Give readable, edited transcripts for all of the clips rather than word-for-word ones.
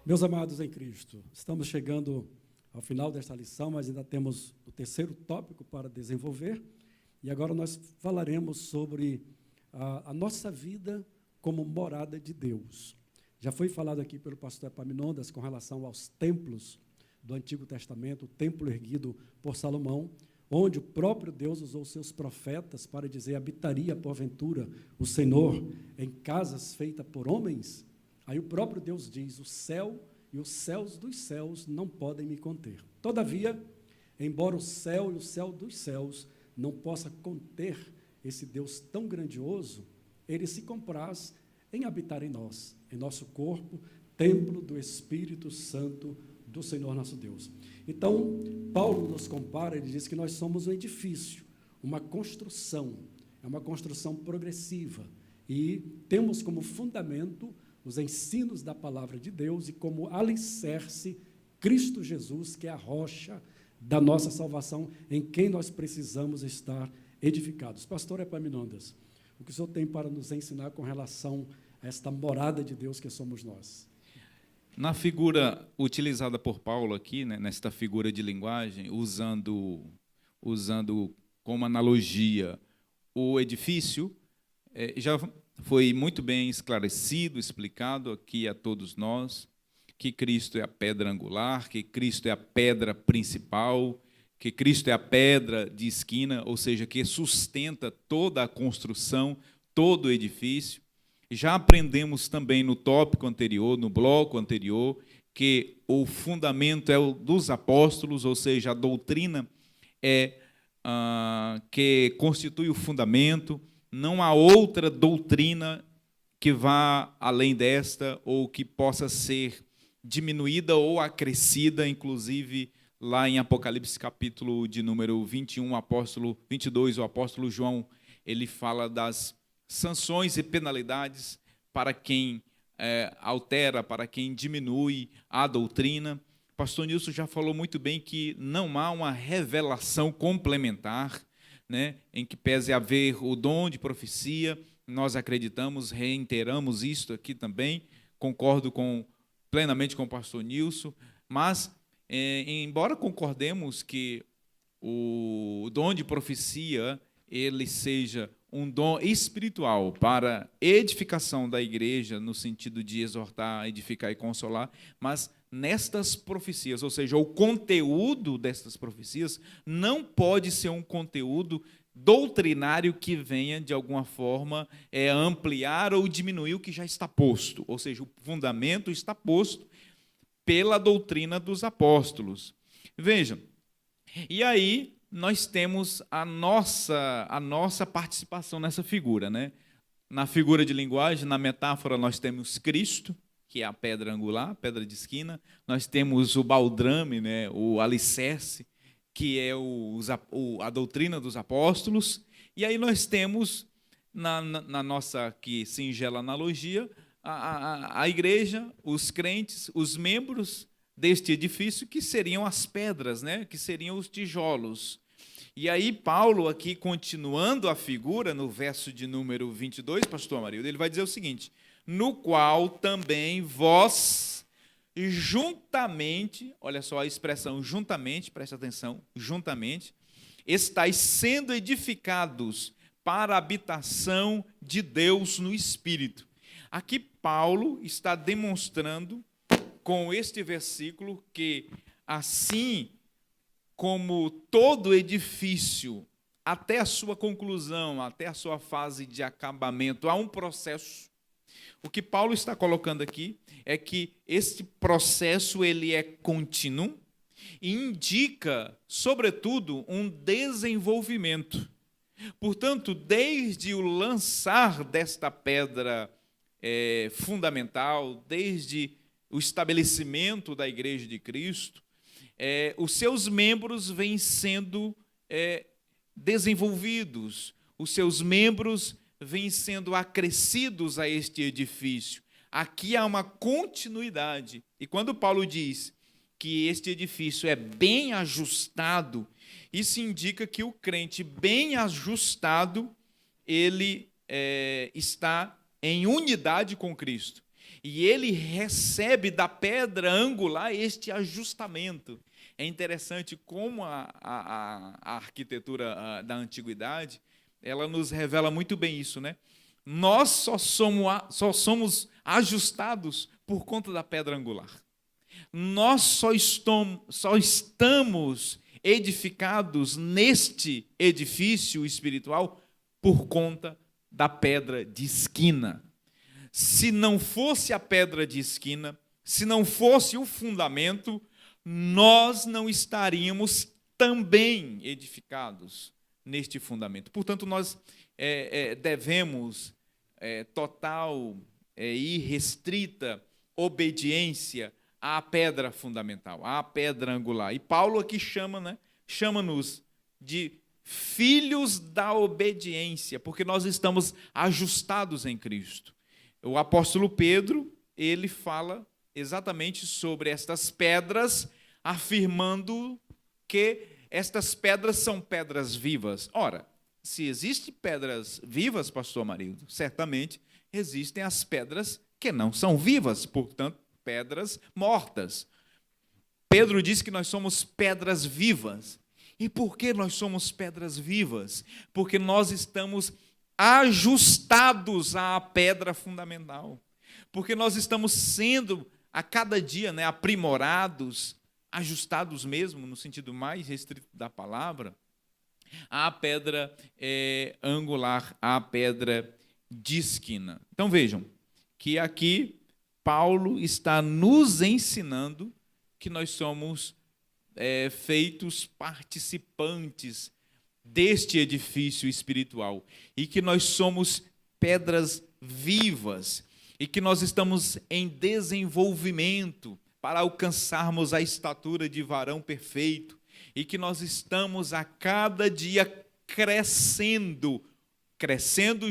Meus amados em Cristo, estamos chegando ao final desta lição, mas ainda temos o terceiro tópico para desenvolver, e agora nós falaremos sobre a nossa vida como morada de Deus. Já foi falado aqui pelo pastor Epaminondas com relação aos templos do Antigo Testamento, o templo erguido por Salomão, onde o próprio Deus usou seus profetas para dizer: habitaria porventura o Senhor em casas feitas por homens? Aí o próprio Deus diz: o céu e os céus dos céus não podem me conter. Todavia, embora o céu e o céu dos céus não possa conter esse Deus tão grandioso, ele se compraz em habitar em nós, em nosso corpo, templo do Espírito Santo do Senhor nosso Deus. Então, Paulo nos compara, ele diz que nós somos um edifício, uma construção, é uma construção progressiva, e temos como fundamento os ensinos da palavra de Deus e como alicerce Cristo Jesus, que é a rocha da nossa salvação, em quem nós precisamos estar edificados. Pastor Epaminondas, o que o senhor tem para nos ensinar com relação a esta morada de Deus que somos nós? Na figura utilizada por Paulo aqui, né, nesta figura de linguagem, usando como analogia o edifício, já foi muito bem esclarecido, explicado aqui a todos nós, que Cristo é a pedra angular, que Cristo é a pedra principal, que Cristo é a pedra de esquina, ou seja, que sustenta toda a construção, todo o edifício. Já aprendemos também no tópico anterior, no bloco anterior, que o fundamento é o dos apóstolos, ou seja, a doutrina que constitui o fundamento. Não há outra doutrina que vá além desta ou que possa ser diminuída ou acrescida, inclusive lá em Apocalipse capítulo de número 21, 22, o apóstolo João, ele fala das sanções e penalidades para quem altera, para quem diminui a doutrina. Pastor Nilson já falou muito bem que não há uma revelação complementar, né, em que pese haver o dom de profecia. Nós acreditamos, reiteramos isto aqui também, concordo plenamente com o pastor Nilson, mas, embora concordemos que o dom de profecia ele seja um dom espiritual para edificação da igreja, no sentido de exortar, edificar e consolar, mas nestas profecias, ou seja, o conteúdo destas profecias não pode ser um conteúdo doutrinário que venha, de alguma forma, ampliar ou diminuir o que já está posto, ou seja, o fundamento está posto pela doutrina dos apóstolos. Vejam, e aí nós temos a nossa participação nessa figura, né? Na figura de linguagem, na metáfora, nós temos Cristo, que é a pedra angular, a pedra de esquina. Nós temos o baldrame, né, o alicerce, que é a doutrina dos apóstolos. E aí nós temos, na nossa aqui, singela analogia, a igreja, os crentes, os membros deste edifício, que seriam as pedras, né, que seriam os tijolos. E aí Paulo, aqui continuando a figura, no verso de número 22, pastor Amarildo, ele vai dizer o seguinte: no qual também vós juntamente, olha só a expressão juntamente, presta atenção, juntamente, estáis sendo edificados para a habitação de Deus no Espírito. Aqui Paulo está demonstrando com este versículo que, assim como todo edifício, até a sua conclusão, até a sua fase de acabamento, há um processo. O que Paulo está colocando aqui é que este processo ele é contínuo e indica, sobretudo, um desenvolvimento. Portanto, desde o lançar desta pedra fundamental, desde o estabelecimento da Igreja de Cristo, os seus membros vêm sendo desenvolvidos, os seus membros vêm sendo acrescidos a este edifício. Aqui há uma continuidade. E quando Paulo diz que este edifício é bem ajustado, isso indica que o crente bem ajustado, ele está em unidade com Cristo. E ele recebe da pedra angular este ajustamento. É interessante como a arquitetura da antiguidade, ela nos revela muito bem isso, né? Nós só somos ajustados por conta da pedra angular. Nós só estamos edificados neste edifício espiritual por conta da pedra de esquina. Se não fosse a pedra de esquina, se não fosse o fundamento, nós não estaríamos também edificados neste fundamento. Portanto, nós devemos total e irrestrita obediência à pedra fundamental, à pedra angular. E Paulo aqui chama-nos de filhos da obediência, porque nós estamos ajustados em Cristo. O apóstolo Pedro, ele fala exatamente sobre estas pedras, afirmando que estas pedras são pedras vivas. Ora, se existem pedras vivas, pastor Amarildo, certamente existem as pedras que não são vivas, portanto, pedras mortas. Pedro diz que nós somos pedras vivas. E por que nós somos pedras vivas? Porque nós estamos ajustados à pedra fundamental. Porque nós estamos sendo, a cada dia, aprimorados, ajustados mesmo, no sentido mais restrito da palavra, à pedra angular, à pedra de esquina. Então vejam que aqui Paulo está nos ensinando que nós somos feitos participantes deste edifício espiritual e que nós somos pedras vivas e que nós estamos em desenvolvimento para alcançarmos a estatura de varão perfeito e que nós estamos a cada dia crescendo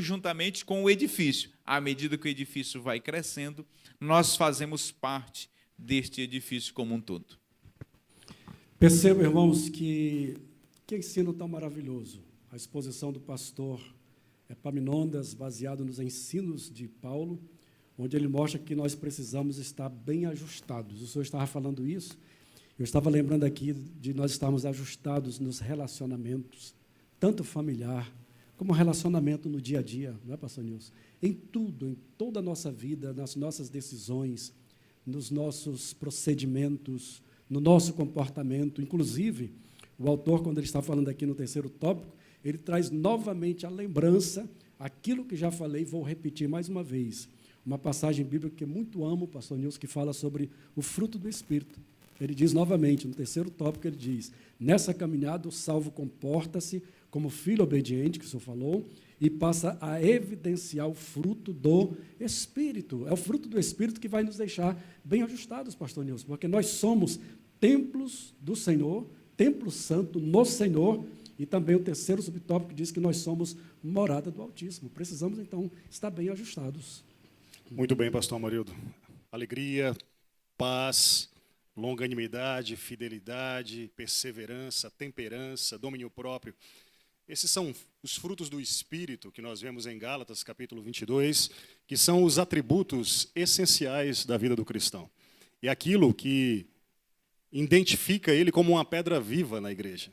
juntamente com o edifício. À medida que o edifício vai crescendo, nós fazemos parte deste edifício como um todo. Perceba, irmãos, que ensino tão maravilhoso. A exposição do pastor Epaminondas, baseado nos ensinos de Paulo, onde ele mostra que nós precisamos estar bem ajustados. O senhor estava falando isso, eu estava lembrando aqui de nós estarmos ajustados nos relacionamentos, tanto familiar, como relacionamento no dia a dia, não é, pastor Nilson? Em tudo, em toda a nossa vida, nas nossas decisões, nos nossos procedimentos, no nosso comportamento. Inclusive, o autor, quando ele está falando aqui no terceiro tópico, ele traz novamente a lembrança, aquilo que já falei, vou repetir mais uma vez, uma passagem bíblica que eu muito amo, pastor Nilson, que fala sobre o fruto do Espírito. Ele diz novamente, no terceiro tópico, ele diz, nessa caminhada o salvo comporta-se como filho obediente, que o senhor falou, e passa a evidenciar o fruto do Espírito. É o fruto do Espírito que vai nos deixar bem ajustados, pastor Nilson, porque nós somos templos do Senhor, templo santo no Senhor, e também o terceiro subtópico diz que nós somos morada do Altíssimo. Precisamos, então, estar bem ajustados. Muito bem, pastor Amarildo. Alegria, paz, longanimidade, fidelidade, perseverança, temperança, domínio próprio. Esses são os frutos do Espírito que nós vemos em Gálatas, capítulo 22, que são os atributos essenciais da vida do cristão. E aquilo que identifica ele como uma pedra viva na igreja.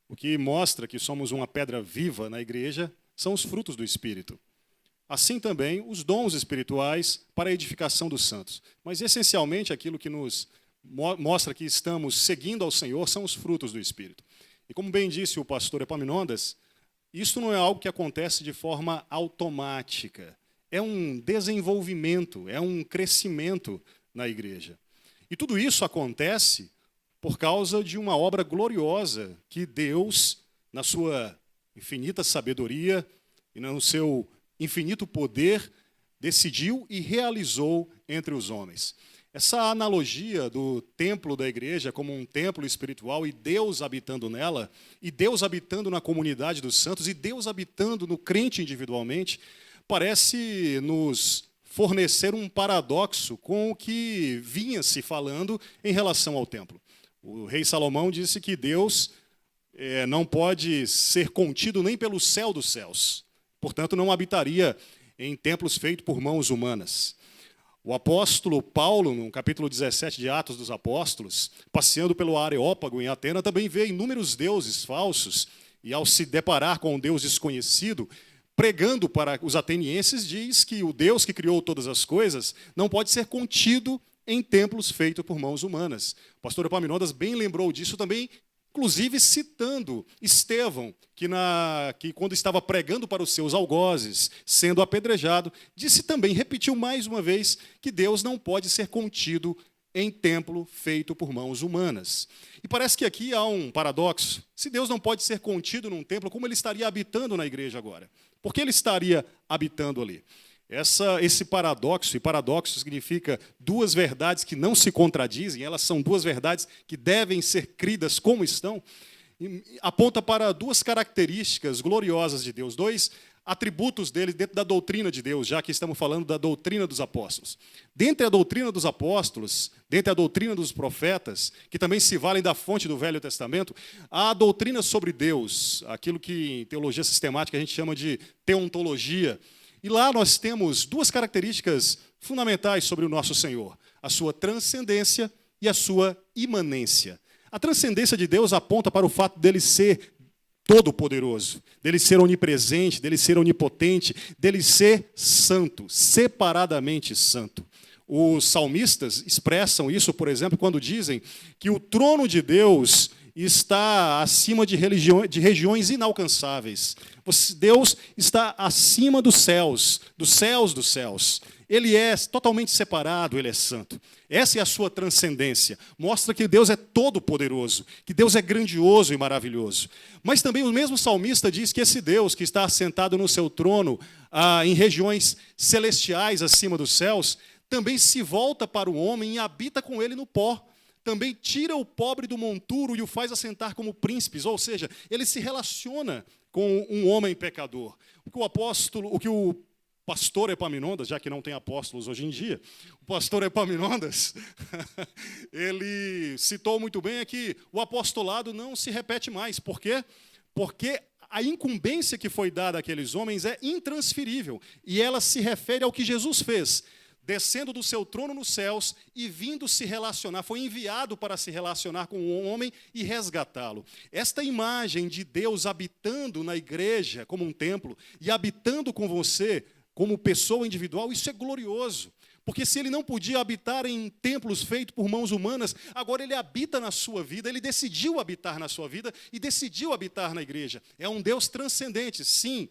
O que mostra que somos uma pedra viva na igreja são os frutos do Espírito. Assim também os dons espirituais para a edificação dos santos. Mas, essencialmente, aquilo que nos mostra que estamos seguindo ao Senhor são os frutos do Espírito. E como bem disse o pastor Epaminondas, isso não é algo que acontece de forma automática. É um desenvolvimento, é um crescimento na igreja. E tudo isso acontece por causa de uma obra gloriosa que Deus, na sua infinita sabedoria e no seu infinito poder, decidiu e realizou entre os homens. Essa analogia do templo da igreja como um templo espiritual e Deus habitando nela, e Deus habitando na comunidade dos santos, e Deus habitando no crente individualmente, parece nos fornecer um paradoxo com o que vinha se falando em relação ao templo. O rei Salomão disse que Deus não pode ser contido nem pelo céu dos céus. Portanto, não habitaria em templos feitos por mãos humanas. O apóstolo Paulo, no capítulo 17 de Atos dos Apóstolos, passeando pelo Areópago em Atena, também vê inúmeros deuses falsos, e ao se deparar com um Deus desconhecido, pregando para os atenienses, diz que o Deus que criou todas as coisas não pode ser contido em templos feitos por mãos humanas. O pastor Epaminondas bem lembrou disso também, inclusive citando Estevão, que quando estava pregando para os seus algozes, sendo apedrejado, disse também, repetiu mais uma vez, que Deus não pode ser contido em templo feito por mãos humanas. E parece que aqui há um paradoxo. Se Deus não pode ser contido num templo, como ele estaria habitando na igreja agora? Por que ele estaria habitando ali? Esse paradoxo, e paradoxo significa duas verdades que não se contradizem, elas são duas verdades que devem ser cridas como estão, aponta para duas características gloriosas de Deus, dois atributos dele dentro da doutrina de Deus, já que estamos falando da doutrina dos apóstolos. Dentre a doutrina dos apóstolos, dentre a doutrina dos profetas, que também se valem da fonte do Velho Testamento, há a doutrina sobre Deus, aquilo que em teologia sistemática a gente chama de teontologia. E lá nós temos duas características fundamentais sobre o nosso Senhor: a sua transcendência e a sua imanência. A transcendência de Deus aponta para o fato dele ser todo-poderoso, dele ser onipresente, dele ser onipotente, dele ser santo, separadamente santo. Os salmistas expressam isso, por exemplo, quando dizem que o trono de Deus está acima de regiões inalcançáveis. Deus está acima dos céus, dos céus dos céus. Ele é totalmente separado, ele é santo. Essa é a sua transcendência. Mostra que Deus é todo-poderoso, que Deus é grandioso e maravilhoso. Mas também o mesmo salmista diz que esse Deus que está assentado no seu trono, em regiões celestiais acima dos céus, também se volta para o homem e habita com ele no pó. Também tira o pobre do monturo e o faz assentar como príncipes, ou seja, ele se relaciona com um homem pecador. O que o pastor Epaminondas, já que não tem apóstolos hoje em dia, o pastor Epaminondas, ele citou muito bem que o apostolado não se repete mais. Por quê? Porque a incumbência que foi dada àqueles homens é intransferível, e ela se refere ao que Jesus fez, descendo do seu trono nos céus e vindo se relacionar, foi enviado para se relacionar com um homem e resgatá-lo. Esta imagem de Deus habitando na igreja como um templo e habitando com você como pessoa individual, isso é glorioso. Porque se ele não podia habitar em templos feitos por mãos humanas, agora ele habita na sua vida, ele decidiu habitar na sua vida e decidiu habitar na igreja. É um Deus transcendente, sim,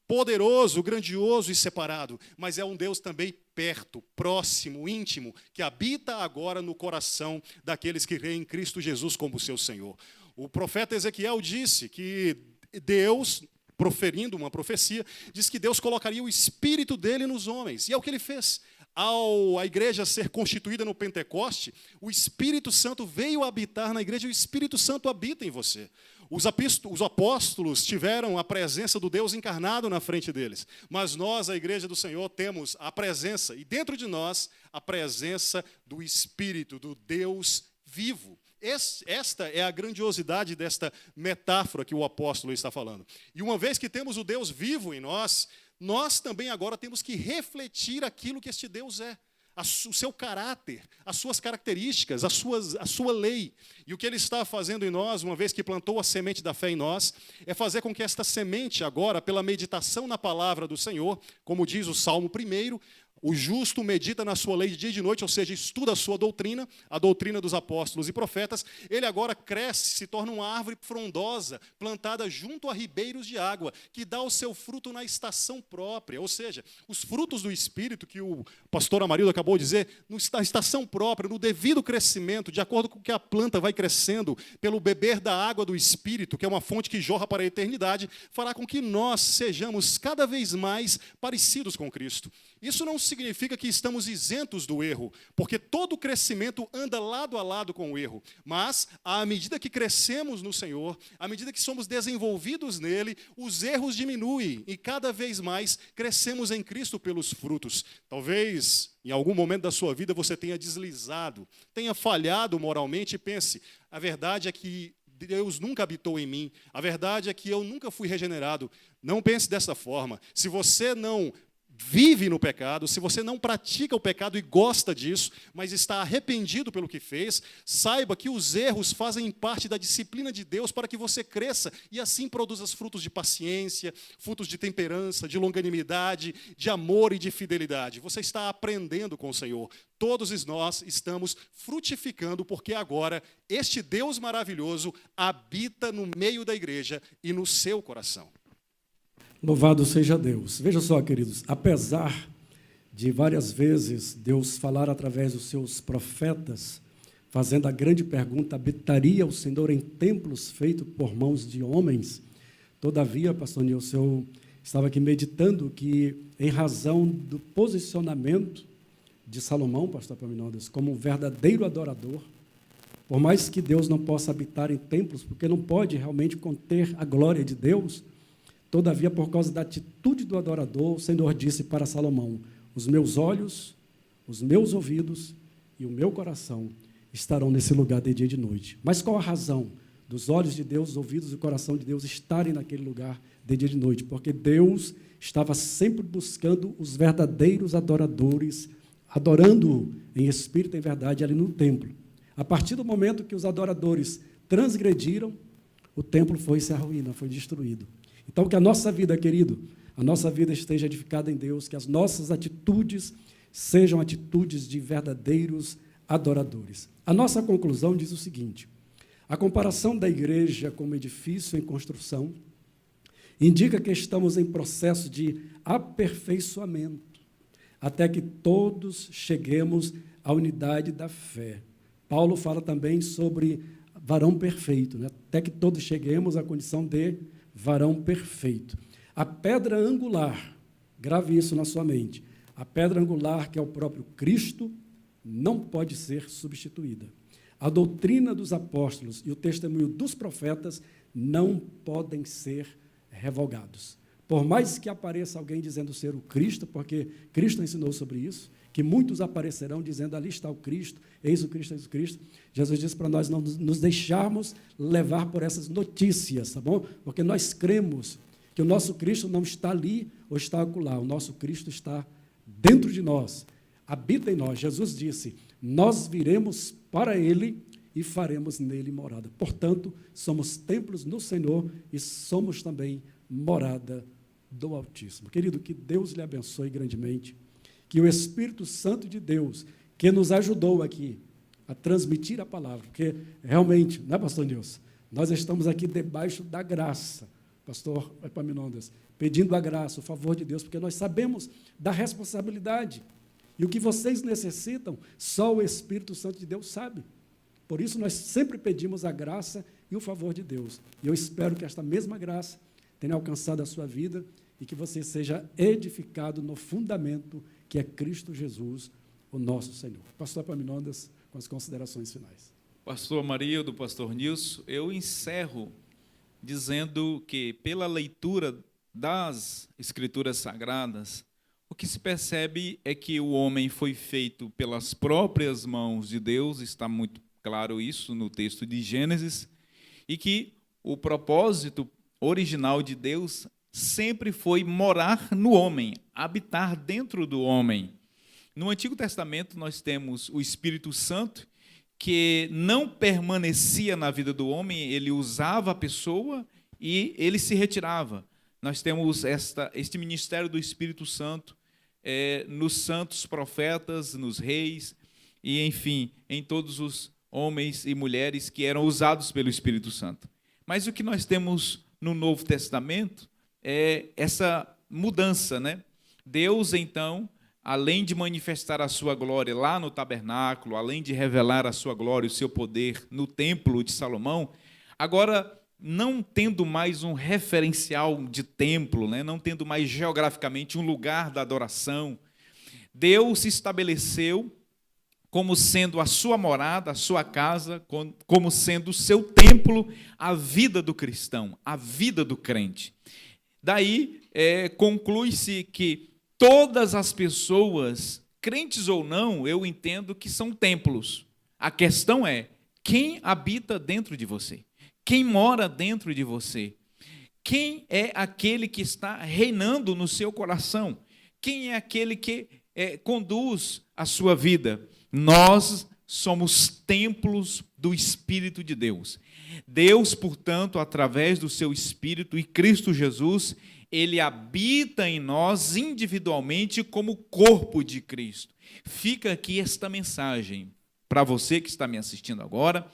poderoso, grandioso e separado, mas é um Deus também perto, próximo, íntimo, que habita agora no coração daqueles que creem em Cristo Jesus como seu Senhor. O profeta Ezequiel disse que Deus, proferindo uma profecia, diz que Deus colocaria o Espírito dele nos homens, e é o que ele fez. A igreja ser constituída no Pentecoste, o Espírito Santo veio habitar na igreja e o Espírito Santo habita em você. Os apóstolos tiveram a presença do Deus encarnado na frente deles, mas nós, a igreja do Senhor, temos a presença, e dentro de nós, a presença do Espírito, do Deus vivo. Esta é a grandiosidade desta metáfora que o apóstolo está falando. E uma vez que temos o Deus vivo em nós, nós também agora temos que refletir aquilo que este Deus é, o seu caráter, as suas características, a sua lei. E o que ele está fazendo em nós, uma vez que plantou a semente da fé em nós, é fazer com que esta semente agora, pela meditação na palavra do Senhor, como diz o Salmo 1, o justo medita na sua lei de dia e de noite, ou seja, estuda a sua doutrina, a doutrina dos apóstolos e profetas. Ele agora cresce, se torna uma árvore frondosa, plantada junto a ribeiros de água, que dá o seu fruto na estação própria. Ou seja, os frutos do Espírito, que o pastor Amarildo acabou de dizer, na estação própria, no devido crescimento, de acordo com que a planta vai crescendo, pelo beber da água do Espírito, que é uma fonte que jorra para a eternidade, fará com que nós sejamos cada vez mais parecidos com Cristo. Isso não significa que estamos isentos do erro, porque todo crescimento anda lado a lado com o erro. Mas, à medida que crescemos no Senhor, à medida que somos desenvolvidos nele, os erros diminuem e cada vez mais crescemos em Cristo pelos frutos. Talvez, em algum momento da sua vida, você tenha deslizado, tenha falhado moralmente e pense, a verdade é que Deus nunca habitou em mim, a verdade é que eu nunca fui regenerado. Não pense dessa forma. Se você não vive no pecado, se você não pratica o pecado e gosta disso, mas está arrependido pelo que fez, saiba que os erros fazem parte da disciplina de Deus para que você cresça e assim produza frutos de paciência, frutos de temperança, de longanimidade, de amor e de fidelidade. Você está aprendendo com o Senhor. Todos nós estamos frutificando porque agora este Deus maravilhoso habita no meio da igreja e no seu coração. Louvado seja Deus. Veja só, queridos, apesar de várias vezes Deus falar através dos seus profetas, fazendo a grande pergunta, habitaria o Senhor em templos feitos por mãos de homens? Todavia, pastor Nilson, eu estava aqui meditando que, em razão do posicionamento de Salomão, pastor Epaminondas, como um verdadeiro adorador, por mais que Deus não possa habitar em templos, porque não pode realmente conter a glória de Deus, todavia, por causa da atitude do adorador, o Senhor disse para Salomão: os meus olhos, os meus ouvidos e o meu coração estarão nesse lugar de dia e de noite. Mas qual a razão dos olhos de Deus, os ouvidos e o coração de Deus estarem naquele lugar de dia e de noite? Porque Deus estava sempre buscando os verdadeiros adoradores, adorando-o em espírito e em verdade ali no templo. A partir do momento que os adoradores transgrediram, o templo foi-se à ruína, foi destruído. Então, que a nossa vida, querido, a nossa vida esteja edificada em Deus, que as nossas atitudes sejam atitudes de verdadeiros adoradores. A nossa conclusão diz o seguinte: a comparação da igreja como edifício em construção indica que estamos em processo de aperfeiçoamento, até que todos cheguemos à unidade da fé. Paulo fala também sobre varão perfeito, né? Até que todos cheguemos à condição de varão perfeito. A pedra angular, grave isso na sua mente, a pedra angular, que é o próprio Cristo, não pode ser substituída. A doutrina dos apóstolos e o testemunho dos profetas não podem ser revogados. Por mais que apareça alguém dizendo ser o Cristo, porque Cristo ensinou sobre isso, que muitos aparecerão dizendo: ali está o Cristo, eis o Cristo, eis o Cristo. Jesus disse para nós não nos deixarmos levar por essas notícias, tá bom? Porque nós cremos que o nosso Cristo não está ali ou está acolá, o nosso Cristo está dentro de nós, habita em nós. Jesus disse: nós viremos para Ele e faremos nele morada. Portanto, somos templos no Senhor e somos também morada do Altíssimo. Querido, que Deus lhe abençoe grandemente, que o Espírito Santo de Deus, que nos ajudou aqui a transmitir a palavra, porque realmente, não é, pastor Nilson? Nós estamos aqui debaixo da graça, pastor Epaminondas, pedindo a graça, o favor de Deus, porque nós sabemos da responsabilidade. E o que vocês necessitam, só o Espírito Santo de Deus sabe. Por isso, nós sempre pedimos a graça e o favor de Deus. E eu espero que esta mesma graça tenha alcançado a sua vida e que você seja edificado no fundamento que é Cristo Jesus, o nosso Senhor. Pastor Epaminondas, com as considerações finais. Pastor Marildo, pastor Nilson, eu encerro dizendo que, pela leitura das Escrituras Sagradas, o que se percebe é que o homem foi feito pelas próprias mãos de Deus, está muito claro isso no texto de Gênesis, e que o propósito original de Deus sempre foi morar no homem, habitar dentro do homem. No Antigo Testamento, nós temos o Espírito Santo, que não permanecia na vida do homem, ele usava a pessoa e ele se retirava. Nós temos este ministério do Espírito Santo nos santos profetas, nos reis, e, enfim, em todos os homens e mulheres que eram usados pelo Espírito Santo. Mas o que nós temos no Novo Testamento é essa mudança, né? Deus, então, além de manifestar a sua glória lá no tabernáculo, além de revelar a sua glória, o seu poder no templo de Salomão, agora, não tendo mais um referencial de templo, né? Não tendo mais geograficamente um lugar da adoração, Deus se estabeleceu como sendo a sua morada, a sua casa, como sendo o seu templo, a vida do cristão, a vida do crente. Daí, conclui-se que todas as pessoas, crentes ou não, eu entendo que são templos. A questão é, quem habita dentro de você? Quem mora dentro de você? Quem é aquele que está reinando no seu coração? Quem é aquele que conduz a sua vida? Nós somos templos do Espírito de Deus. Deus, portanto, através do seu Espírito e Cristo Jesus, ele habita em nós individualmente como corpo de Cristo. Fica aqui esta mensagem para você que está me assistindo agora,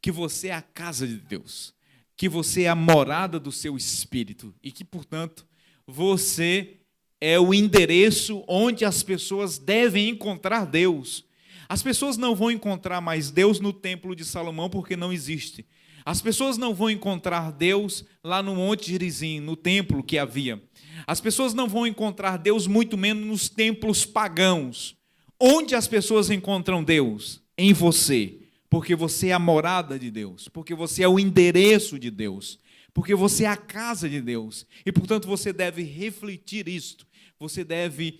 que você é a casa de Deus, que você é a morada do seu Espírito e que, portanto, você é o endereço onde as pessoas devem encontrar Deus. As pessoas não vão encontrar mais Deus no templo de Salomão porque não existe. As pessoas não vão encontrar Deus lá no Monte Gerizim, no templo que havia. As pessoas não vão encontrar Deus, muito menos nos templos pagãos. Onde as pessoas encontram Deus? Em você, porque você é a morada de Deus, porque você é o endereço de Deus, porque você é a casa de Deus. E, portanto, você deve refletir isto. Você deve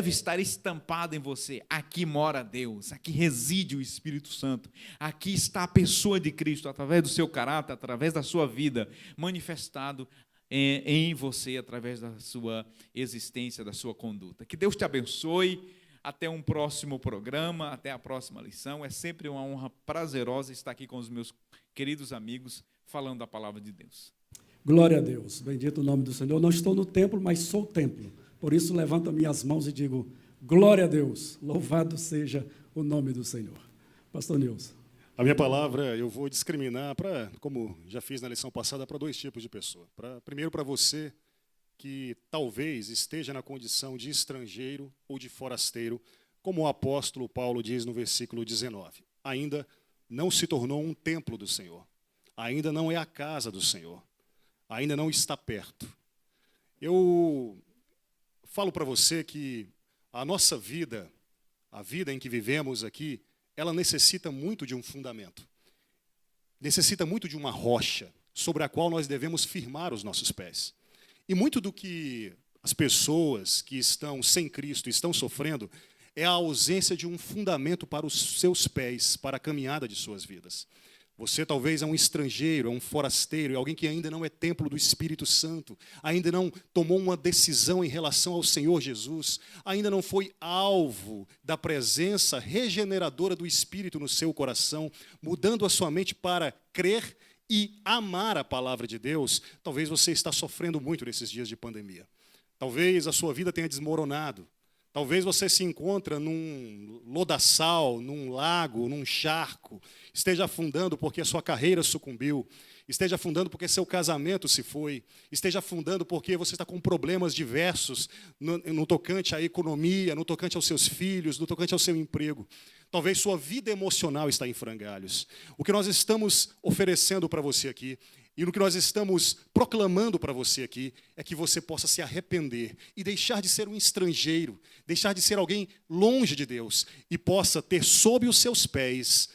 estar estampado em você. Aqui mora Deus, aqui reside o Espírito Santo, aqui está a pessoa de Cristo, através do seu caráter, através da sua vida, manifestado em você, através da sua existência, da sua conduta. Que Deus te abençoe. Até um próximo programa, até a próxima lição. É sempre uma honra prazerosa estar aqui com os meus queridos amigos, falando da palavra de Deus. Glória a Deus, bendito o nome do Senhor. Eu não estou no templo, mas sou o templo. Por isso, levanto minhas mãos e digo, glória a Deus, louvado seja o nome do Senhor. Pastor Nilson. A minha palavra, eu vou discriminar, como já fiz na lição passada, para dois tipos de pessoa. Primeiro, para você que talvez esteja na condição de estrangeiro ou de forasteiro, como o apóstolo Paulo diz no versículo 19. Ainda não se tornou um templo do Senhor. Ainda não é a casa do Senhor. Ainda não está perto. Eu falo para você que a nossa vida, a vida em que vivemos aqui, ela necessita muito de um fundamento. Necessita muito de uma rocha sobre a qual nós devemos firmar os nossos pés. E muito do que as pessoas que estão sem Cristo estão sofrendo é a ausência de um fundamento para os seus pés, para a caminhada de suas vidas. Você talvez é um estrangeiro, é um forasteiro, é alguém que ainda não é templo do Espírito Santo, ainda não tomou uma decisão em relação ao Senhor Jesus, ainda não foi alvo da presença regeneradora do Espírito no seu coração, mudando a sua mente para crer e amar a palavra de Deus. Talvez você está sofrendo muito nesses dias de pandemia. Talvez a sua vida tenha desmoronado. Talvez você se encontre num lodaçal, num lago, num charco, esteja afundando porque a sua carreira sucumbiu, esteja afundando porque seu casamento se foi, esteja afundando porque você está com problemas diversos no tocante à economia, no tocante aos seus filhos, no tocante ao seu emprego. Talvez sua vida emocional está em frangalhos. O que nós estamos oferecendo para você aqui, e no que nós estamos proclamando para você aqui, é que você possa se arrepender e deixar de ser um estrangeiro, deixar de ser alguém longe de Deus, e possa ter sob os seus pés,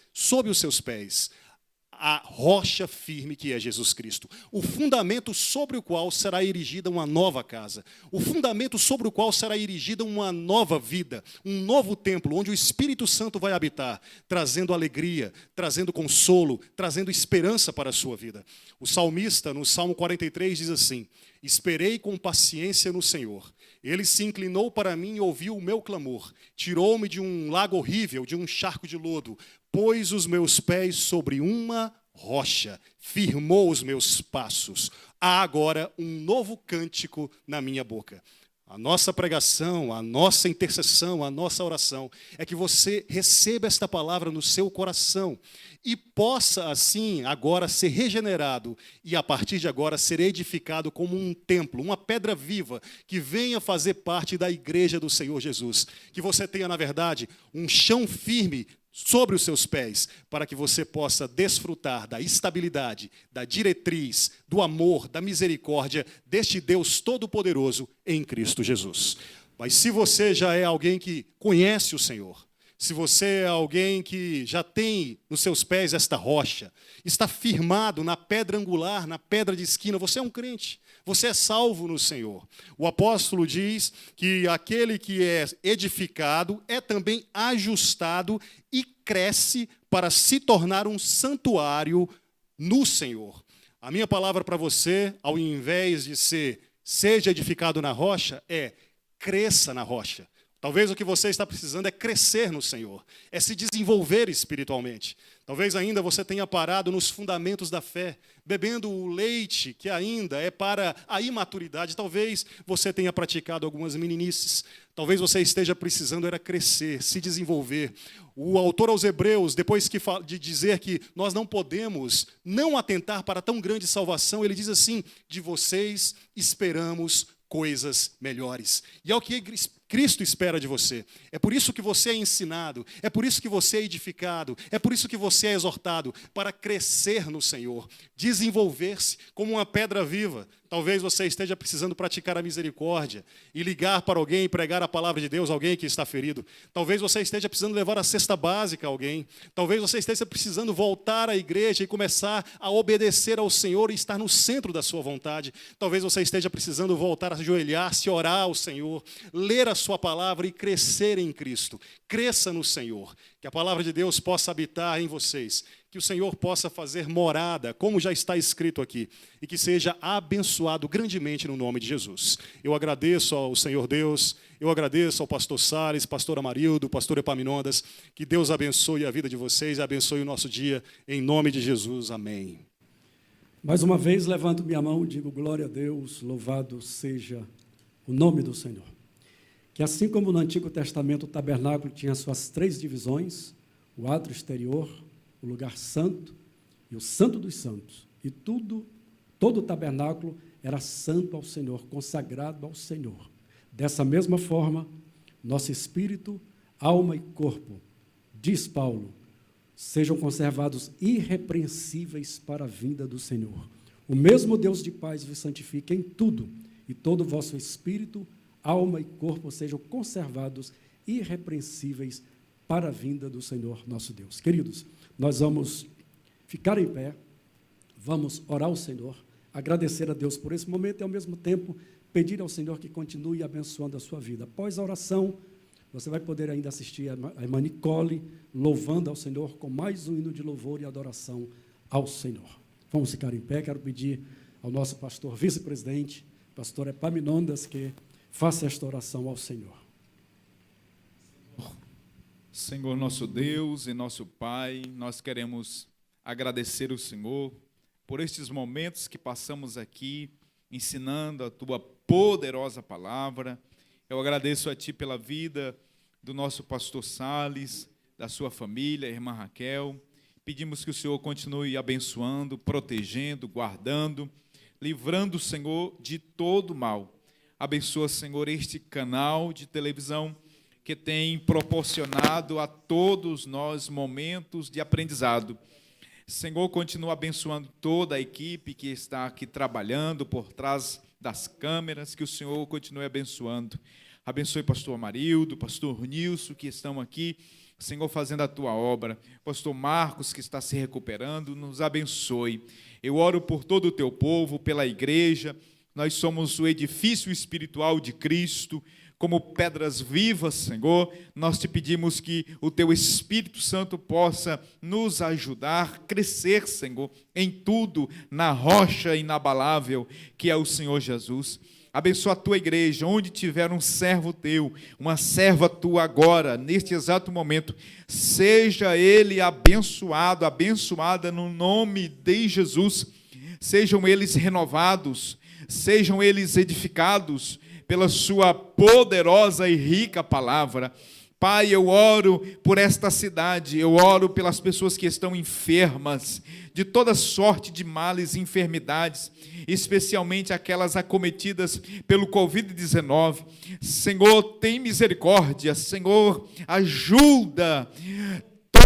a rocha firme que é Jesus Cristo. O fundamento sobre o qual será erigida uma nova casa. O fundamento sobre o qual será erigida uma nova vida. Um novo templo, onde o Espírito Santo vai habitar, trazendo alegria, trazendo consolo, trazendo esperança para a sua vida. O salmista, no Salmo 43, diz assim: esperei com paciência no Senhor. Ele se inclinou para mim e ouviu o meu clamor. Tirou-me de um lago horrível, de um charco de lodo. Pôs os meus pés sobre uma rocha, firmou os meus passos. Há agora um novo cântico na minha boca. A nossa pregação, a nossa intercessão, a nossa oração é que você receba esta palavra no seu coração e possa, assim, agora ser regenerado e, a partir de agora, ser edificado como um templo, uma pedra viva que venha fazer parte da igreja do Senhor Jesus. Que você tenha, na verdade, um chão firme sobre os seus pés, para que você possa desfrutar da estabilidade, da diretriz, do amor, da misericórdia deste Deus Todo-Poderoso em Cristo Jesus. Mas se você já é alguém que conhece o Senhor, se você é alguém que já tem nos seus pés esta rocha, está firmado na pedra angular, na pedra de esquina, você é um crente, você é salvo no Senhor. O apóstolo diz que aquele que é edificado é também ajustado e cresce para se tornar um santuário no Senhor. A minha palavra para você, ao invés de ser seja edificado na rocha, cresça na rocha. Talvez o que você está precisando é crescer no Senhor, é se desenvolver espiritualmente. Talvez ainda você tenha parado nos fundamentos da fé, bebendo o leite que ainda é para a imaturidade. Talvez você tenha praticado algumas meninices. Talvez você esteja precisando era crescer, se desenvolver. O autor aos Hebreus, depois de dizer que nós não podemos não atentar para tão grande salvação, ele diz assim: de vocês esperamos coisas melhores. E é o que Cristo espera de você. É por isso que você é ensinado, é por isso que você é edificado, é por isso que você é exortado, para crescer no Senhor, desenvolver-se como uma pedra viva. Talvez você esteja precisando praticar a misericórdia e ligar para alguém, pregar a palavra de Deus a alguém que está ferido. Talvez você esteja precisando levar a cesta básica a alguém. Talvez você esteja precisando voltar à igreja e começar a obedecer ao Senhor e estar no centro da sua vontade. Talvez você esteja precisando voltar a ajoelhar-se, orar ao Senhor, ler a sua palavra e crescer em Cristo. Cresça no Senhor, que a palavra de Deus possa habitar em vocês, que o Senhor possa fazer morada, como já está escrito aqui, e que seja abençoado grandemente no nome de Jesus. Eu agradeço ao Senhor Deus, eu agradeço ao pastor Salles, pastor Amarildo, pastor Epaminondas, que Deus abençoe a vida de vocês, abençoe o nosso dia, em nome de Jesus, amém. Mais uma vez, levanto minha mão e digo: glória a Deus, louvado seja o nome do Senhor. Que assim como no Antigo Testamento o tabernáculo tinha suas 3 divisões, o átrio exterior, o lugar santo e o santo dos santos, e todo o tabernáculo era santo ao Senhor, consagrado ao Senhor. Dessa mesma forma, nosso espírito, alma e corpo, diz Paulo, sejam conservados irrepreensíveis para a vinda do Senhor. O mesmo Deus de paz vos santifique em tudo, e todo o vosso espírito, alma e corpo sejam conservados irrepreensíveis para a vinda do Senhor nosso Deus. Queridos, nós vamos ficar em pé, vamos orar ao Senhor, agradecer a Deus por esse momento e, ao mesmo tempo, pedir ao Senhor que continue abençoando a sua vida. Após a oração, você vai poder ainda assistir a irmã Nicole, louvando ao Senhor com mais um hino de louvor e adoração ao Senhor. Vamos ficar em pé. Quero pedir ao nosso pastor vice-presidente, pastor Epaminondas, que faça esta oração ao Senhor. Senhor nosso Deus e nosso Pai, nós queremos agradecer ao Senhor por estes momentos que passamos aqui, ensinando a Tua poderosa palavra. Eu agradeço a Ti pela vida do nosso pastor Salles, da sua família, a irmã Raquel. Pedimos que o Senhor continue abençoando, protegendo, guardando, livrando o Senhor de todo mal. Abençoa, Senhor, este canal de televisão que tem proporcionado a todos nós momentos de aprendizado. Senhor, continua abençoando toda a equipe que está aqui trabalhando por trás das câmeras, que o Senhor continue abençoando. Abençoe pastor Amarildo, pastor Nilson, que estão aqui, Senhor, fazendo a Tua obra. Pastor Marcos, que está se recuperando, nos abençoe. Eu oro por todo o Teu povo, pela igreja. Nós somos o edifício espiritual de Cristo. Como pedras vivas, Senhor, nós te pedimos que o Teu Espírito Santo possa nos ajudar a crescer, Senhor, em tudo, na rocha inabalável que é o Senhor Jesus. Abençoa a Tua igreja, onde tiver um servo Teu, uma serva Tua agora, neste exato momento, seja ele abençoado, abençoada no nome de Jesus. Sejam eles renovados, sejam eles edificados pela Sua poderosa e rica palavra. Pai, eu oro por esta cidade, eu oro pelas pessoas que estão enfermas, de toda sorte de males e enfermidades, especialmente aquelas acometidas pelo Covid-19. Senhor, tem misericórdia, Senhor, ajuda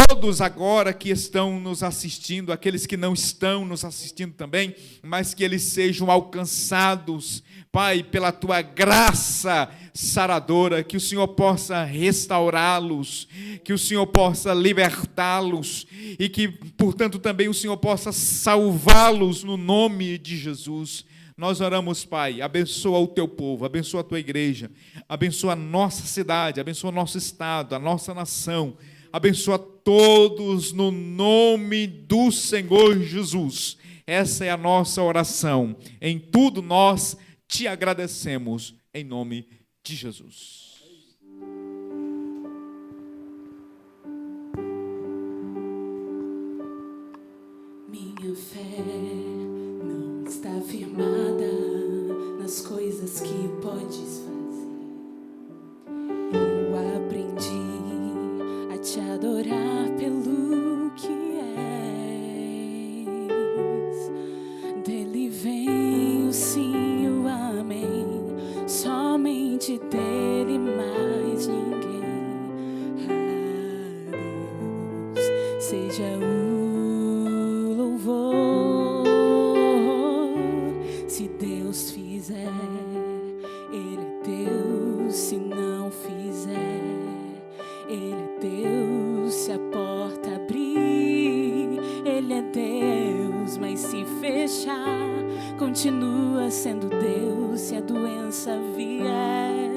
todos agora que estão nos assistindo, aqueles que não estão nos assistindo também, mas que eles sejam alcançados, Pai, pela Tua graça saradora, que o Senhor possa restaurá-los, que o Senhor possa libertá-los e que, portanto, também o Senhor possa salvá-los no nome de Jesus. Nós oramos, Pai, abençoa o Teu povo, abençoa a Tua igreja, abençoa a nossa cidade, abençoa o nosso estado, a nossa nação, abençoa todos no nome do Senhor Jesus. Essa é a nossa oração. Em tudo nós te agradecemos em nome de Jesus. Minha fé não está firmada nas coisas que podes fazer. Eu aprendi a te adorar pelo que és. Dele vem o sim e o amém, somente dele, mais ninguém. A Deus seja o louvor. Se Deus fizer, Ele é Deus. Se não fizer, Ele é Deus. Se a porta abrir, Ele é Deus. Mas se fechar, continua sendo Deus. Se a doença vier,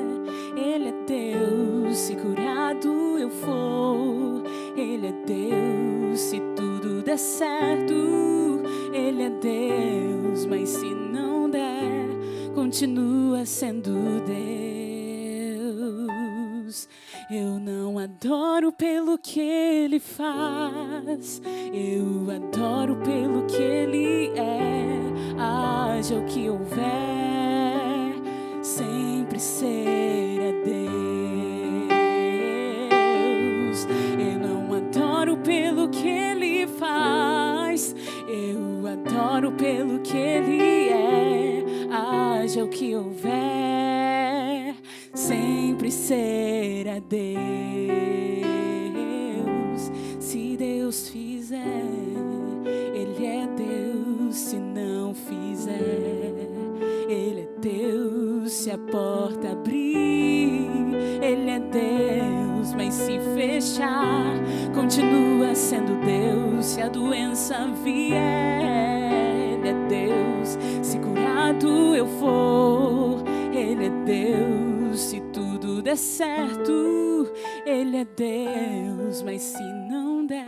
Ele é Deus. Se curado eu for, Ele é Deus. Se tudo der certo, Ele é Deus. Mas se não der, continua sendo Deus. Eu não adoro pelo que Ele faz, eu adoro pelo que Ele é. Haja o que houver, sempre será Deus. Eu não adoro pelo que Ele faz, eu adoro pelo que Ele é. Haja o que houver, sempre será Deus. Se Deus fizer, Ele é Deus. Se não fizer, Ele é Deus. Se a porta abrir, Ele é Deus. Mas se fechar, continua sendo Deus. Se a doença vier, Ele é Deus. Se curado eu for, Ele é Deus. Se tudo der certo, Ele é Deus. Mas se não der,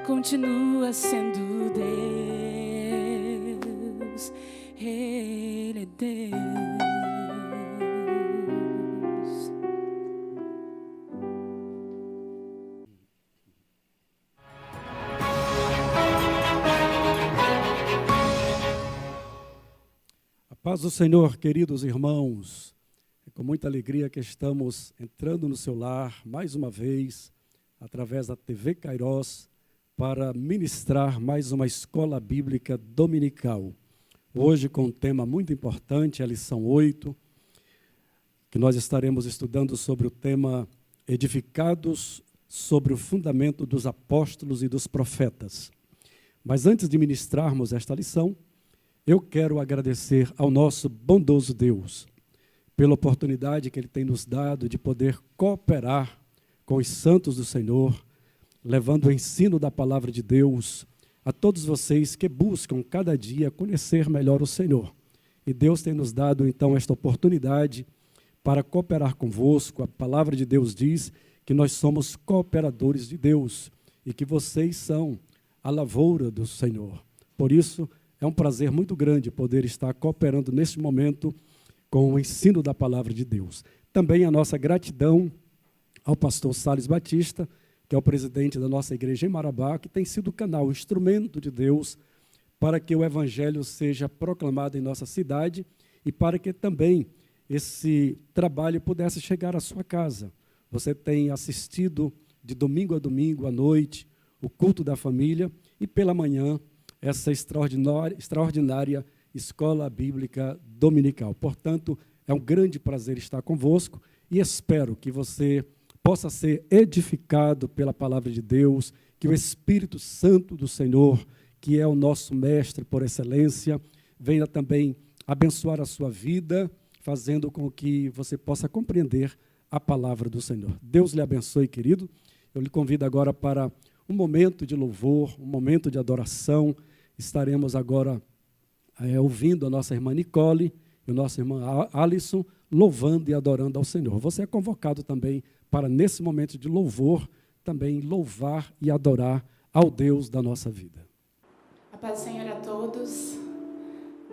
continua sendo Deus. Ele é Deus. A paz do Senhor, queridos irmãos. É com muita alegria que estamos entrando no seu lar, mais uma vez, através da TV Kairos, para ministrar mais uma escola bíblica dominical. Hoje com um tema muito importante, a lição 8, que nós estaremos estudando sobre o tema Edificados sobre o fundamento dos apóstolos e dos profetas. Mas antes de ministrarmos esta lição, eu quero agradecer ao nosso bondoso Deus pela oportunidade que Ele tem nos dado de poder cooperar com os santos do Senhor, levando o ensino da palavra de Deus a todos vocês que buscam cada dia conhecer melhor o Senhor. E Deus tem nos dado, então, esta oportunidade para cooperar convosco. A palavra de Deus diz que nós somos cooperadores de Deus e que vocês são a lavoura do Senhor. Por isso, é um prazer muito grande poder estar cooperando neste momento com o ensino da palavra de Deus. Também a nossa gratidão ao pastor Salles Batista, que é o presidente da nossa igreja em Marabá, que tem sido o canal, o instrumento de Deus para que o evangelho seja proclamado em nossa cidade e para que também esse trabalho pudesse chegar à sua casa. Você tem assistido de domingo a domingo, à noite, o culto da família e pela manhã essa extraordinária escola bíblica dominical. Portanto, é um grande prazer estar convosco e espero que você possa ser edificado pela palavra de Deus, que o Espírito Santo do Senhor, que é o nosso mestre por excelência, venha também abençoar a sua vida, fazendo com que você possa compreender a palavra do Senhor. Deus lhe abençoe, querido. Eu lhe convido agora para um momento de louvor, um momento de adoração. Estaremos agora ouvindo a nossa irmã Nicole e o nosso irmão Alisson, louvando e adorando ao Senhor. Você é convocado também para, nesse momento de louvor, também louvar e adorar ao Deus da nossa vida. A paz do Senhor a todos.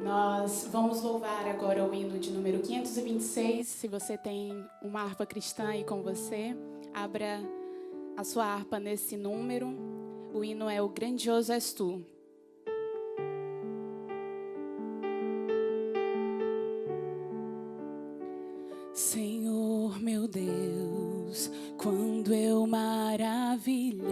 Nós vamos louvar agora o hino de número 526. Se você tem uma harpa cristã aí com você, abra a sua harpa nesse número. O hino é O Grandioso És Tu. Senhor meu Deus, quando eu maravilhado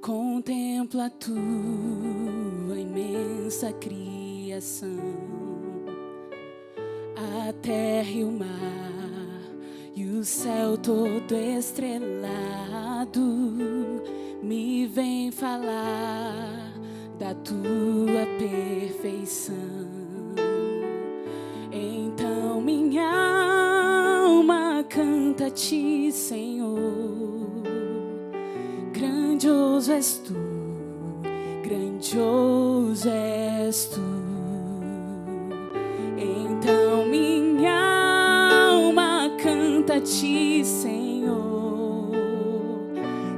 contemplo a tua imensa criação, a terra e o mar e o céu todo estrelado me vem falar da tua perfeição. Então minha alma canta a ti, Senhor. Grandioso és tu, grandioso és tu. Então minha alma canta a ti, Senhor.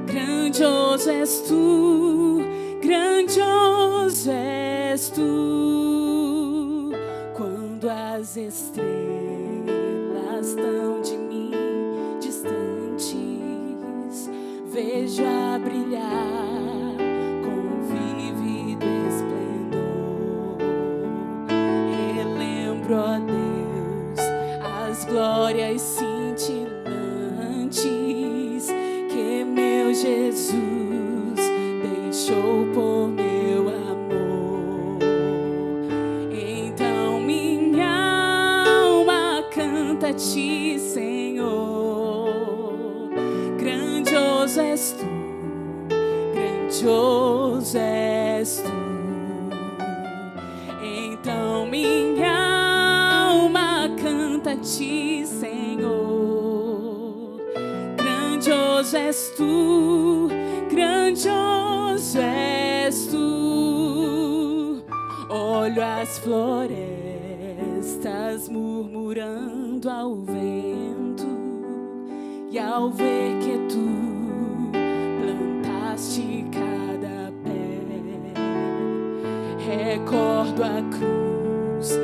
Grandioso és tu, grandioso és tu. Quando as estrelas estão de mim distantes, vejo a brilhar com vívido esplendor. Relembro, ó Deus, as glórias cintilantes que meu Jesus deixou por meu amor. Então minha alma canta a ti, Senhor. Grandioso és tu, grandioso és tu. Então minha alma canta a ti, Senhor. Grandioso és tu, grandioso és tu. Olho as florestas murmurando ao vento, e ao ver que tu plantaste cada pé, recordo a cruz,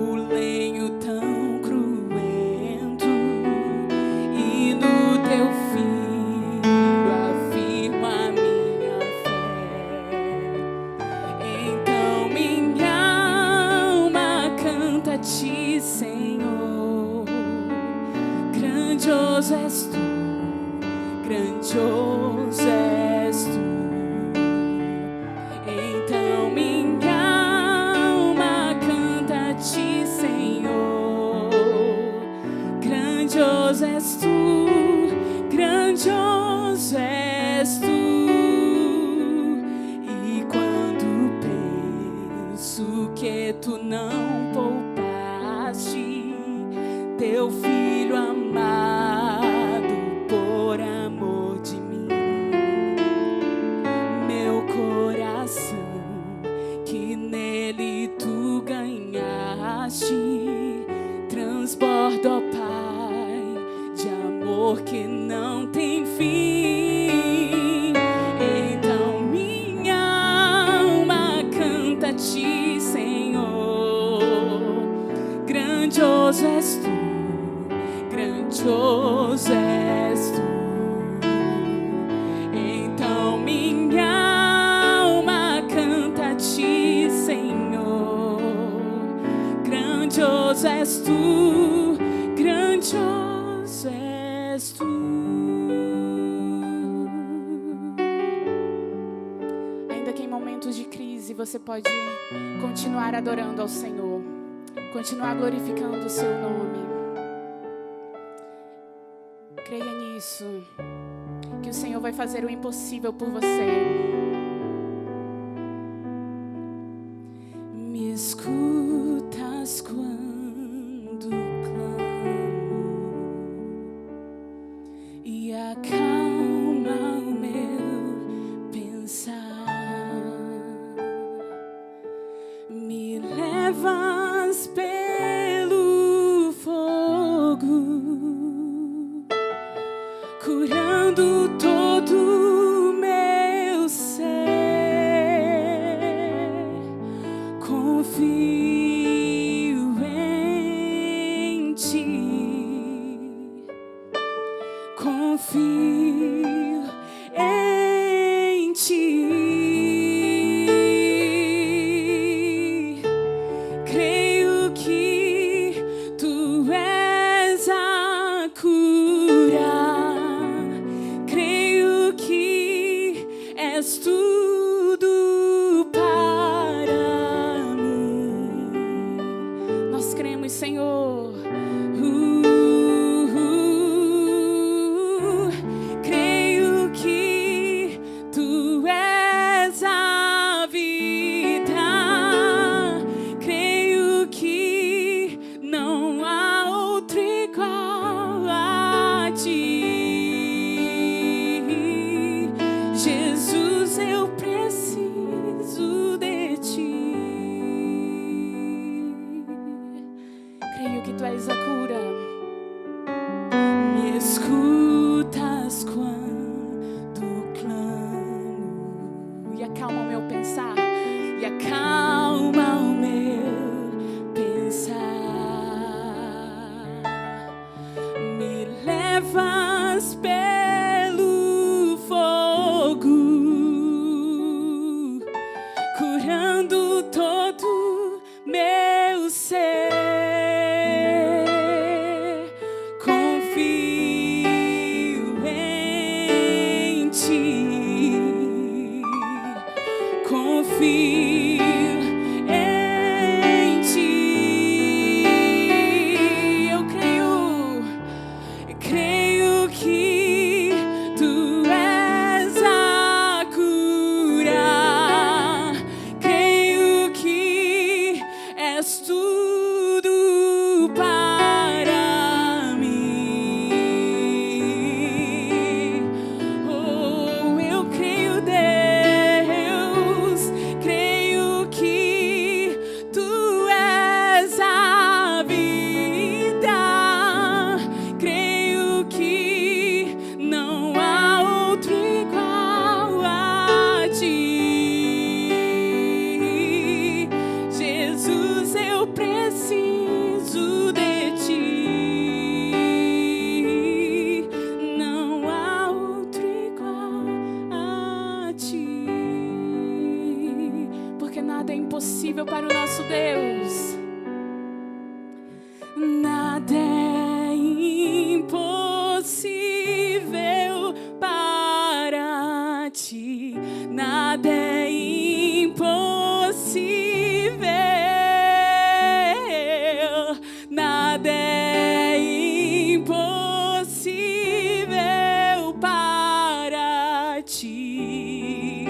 o lenho tão cruento, e no teu filho afirmo a minha fé. Então minha alma canta a ti, Senhor. Grandioso és tu, grandioso és tu. Então minha alma canta a ti, Senhor. Grandioso és tu, grandioso és tu. E quando penso que tu não poupaste teu filho amado por amor de mim, meu coração que nele tu ganhaste transborda, ó Pai, de amor que não tem fim. Então minha alma canta a ti, Senhor. Grandioso és tu, grandioso és tu. Então minha alma canta a ti, Senhor. Grandioso és tu, grandioso és tu. Ainda que em momentos de crise você pode continuar adorando ao Senhor, continuar glorificando o seu nome. Creia nisso, que o Senhor vai fazer o impossível por você. Me escutas quando clamo e acalma o meu pensar. Me levas pelo fogo, curando todo o meu ser. confio em ti. Creio que tu és a cura. Creio que és tudo para mim. Nós cremos, Senhor. Creio que tu és a vida. Creio que não há outro igual a ti. Jesus, eu preciso de ti. Creio que tu és a cura. Me escutas quando clamo e acalma o meu pensar, e acalma o meu pensar. Me levas pelo fogo, curando todo meu ser. Confio em ti. Confio em ti. Eu creio que tu és a cura. Creio que és tudo para mim. Oh, eu creio, Deus. Creio que tu és a vida. Creio que não há outro igual a ti. Jesus, eu preciso de ti. Não há outro igual a ti. Porque nada é impossível para o nosso Deus. Nada é impossível para ti. Nada é impossível. Nada é impossível para ti.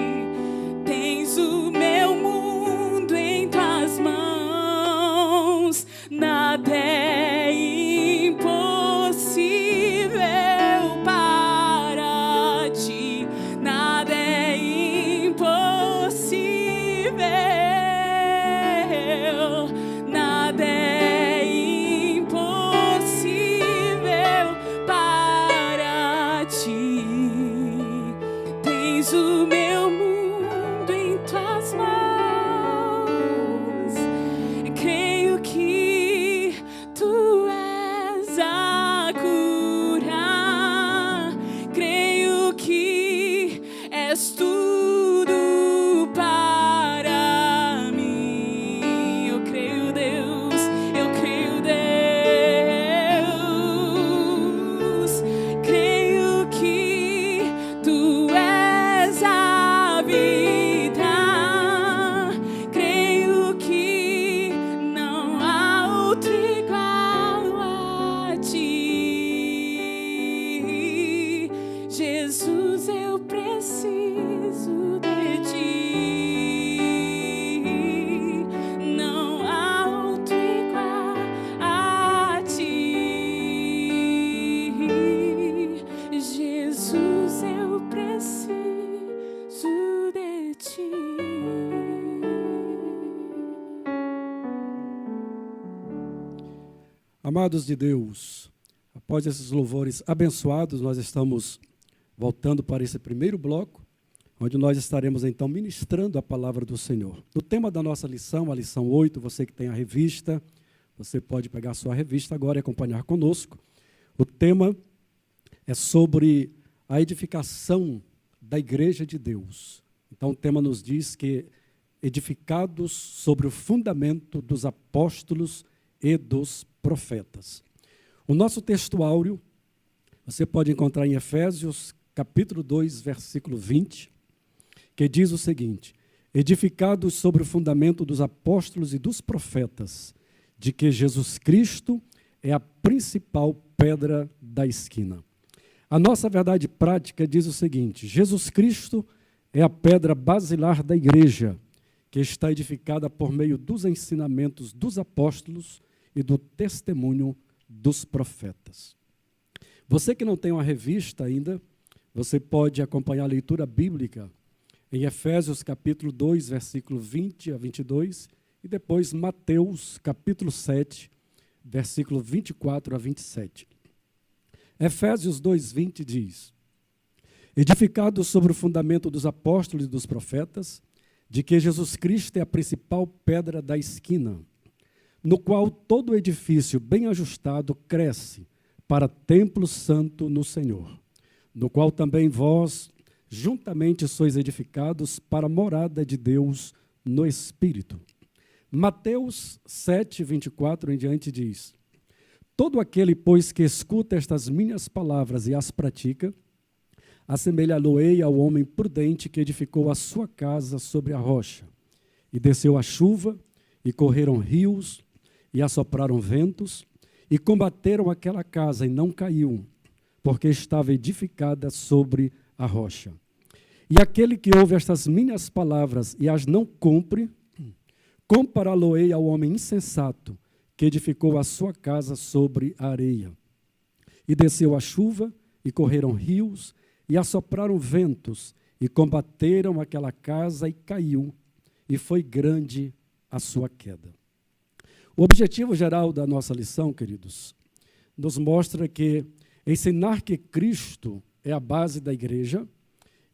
Tens o meu mundo em tuas mãos. Nada é impossível para ti. Nada é impossível. Nada é impossível para ti. Tens o meu mundo em tuas mãos. Creio que tu és a cura. Creio que és tudo para mim. Eu creio, Deus. Eu creio, Deus. Creio que tu és a vida. Creio que não há outro igual a ti. Jesus, eu preciso de ti. Não há outro igual a ti. Jesus, eu preciso de ti. Amados de Deus, após esses louvores abençoados, nós estamos voltando para esse primeiro bloco, onde nós estaremos então ministrando a palavra do Senhor. No tema da nossa lição, a lição 8, você que tem a revista, você pode pegar a sua revista agora e acompanhar conosco. O tema é sobre a edificação da igreja de Deus. Então, o tema nos diz que edificados sobre o fundamento dos apóstolos e dos profetas. O nosso textuário, você pode encontrar em Efésios, capítulo 2, versículo 20, que diz o seguinte: edificados sobre o fundamento dos apóstolos e dos profetas, de que Jesus Cristo é a principal pedra da esquina. A nossa verdade prática diz o seguinte: Jesus Cristo é a pedra basilar da igreja, que está edificada por meio dos ensinamentos dos apóstolos e do testemunho dos profetas. Você que não tem uma revista ainda, você pode acompanhar a leitura bíblica em Efésios capítulo 2, versículo 20 a 22, e depois Mateus capítulo 7, versículo 24 a 27. Efésios 2:20 diz: edificados sobre o fundamento dos apóstolos e dos profetas, de que Jesus Cristo é a principal pedra da esquina, no qual todo edifício bem ajustado cresce para templo santo no Senhor, no qual também vós juntamente sois edificados para a morada de Deus no Espírito. Mateus 7, 24 em diante diz: todo aquele, pois, que escuta estas minhas palavras e as pratica, assemelhá-lo-ei ao homem prudente que edificou a sua casa sobre a rocha. E desceu a chuva, e correram rios, e assopraram ventos, e combateram aquela casa, e não caiu, porque estava edificada sobre a rocha. E aquele que ouve estas minhas palavras e as não cumpre, compará-lo-ei ao homem insensato, que edificou a sua casa sobre a areia. E desceu a chuva, e correram rios, e assopraram ventos, e combateram aquela casa, e caiu, e foi grande a sua queda. O objetivo geral da nossa lição, queridos, nos mostra que ensinar que Cristo é a base da igreja,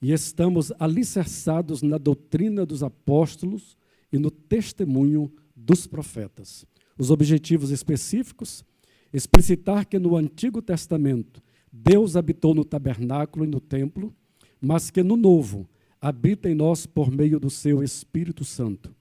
e estamos alicerçados na doutrina dos apóstolos e no testemunho dos profetas. Os objetivos específicos: explicitar que no Antigo Testamento Deus habitou no tabernáculo e no templo, mas que no Novo habita em nós por meio do seu Espírito Santo.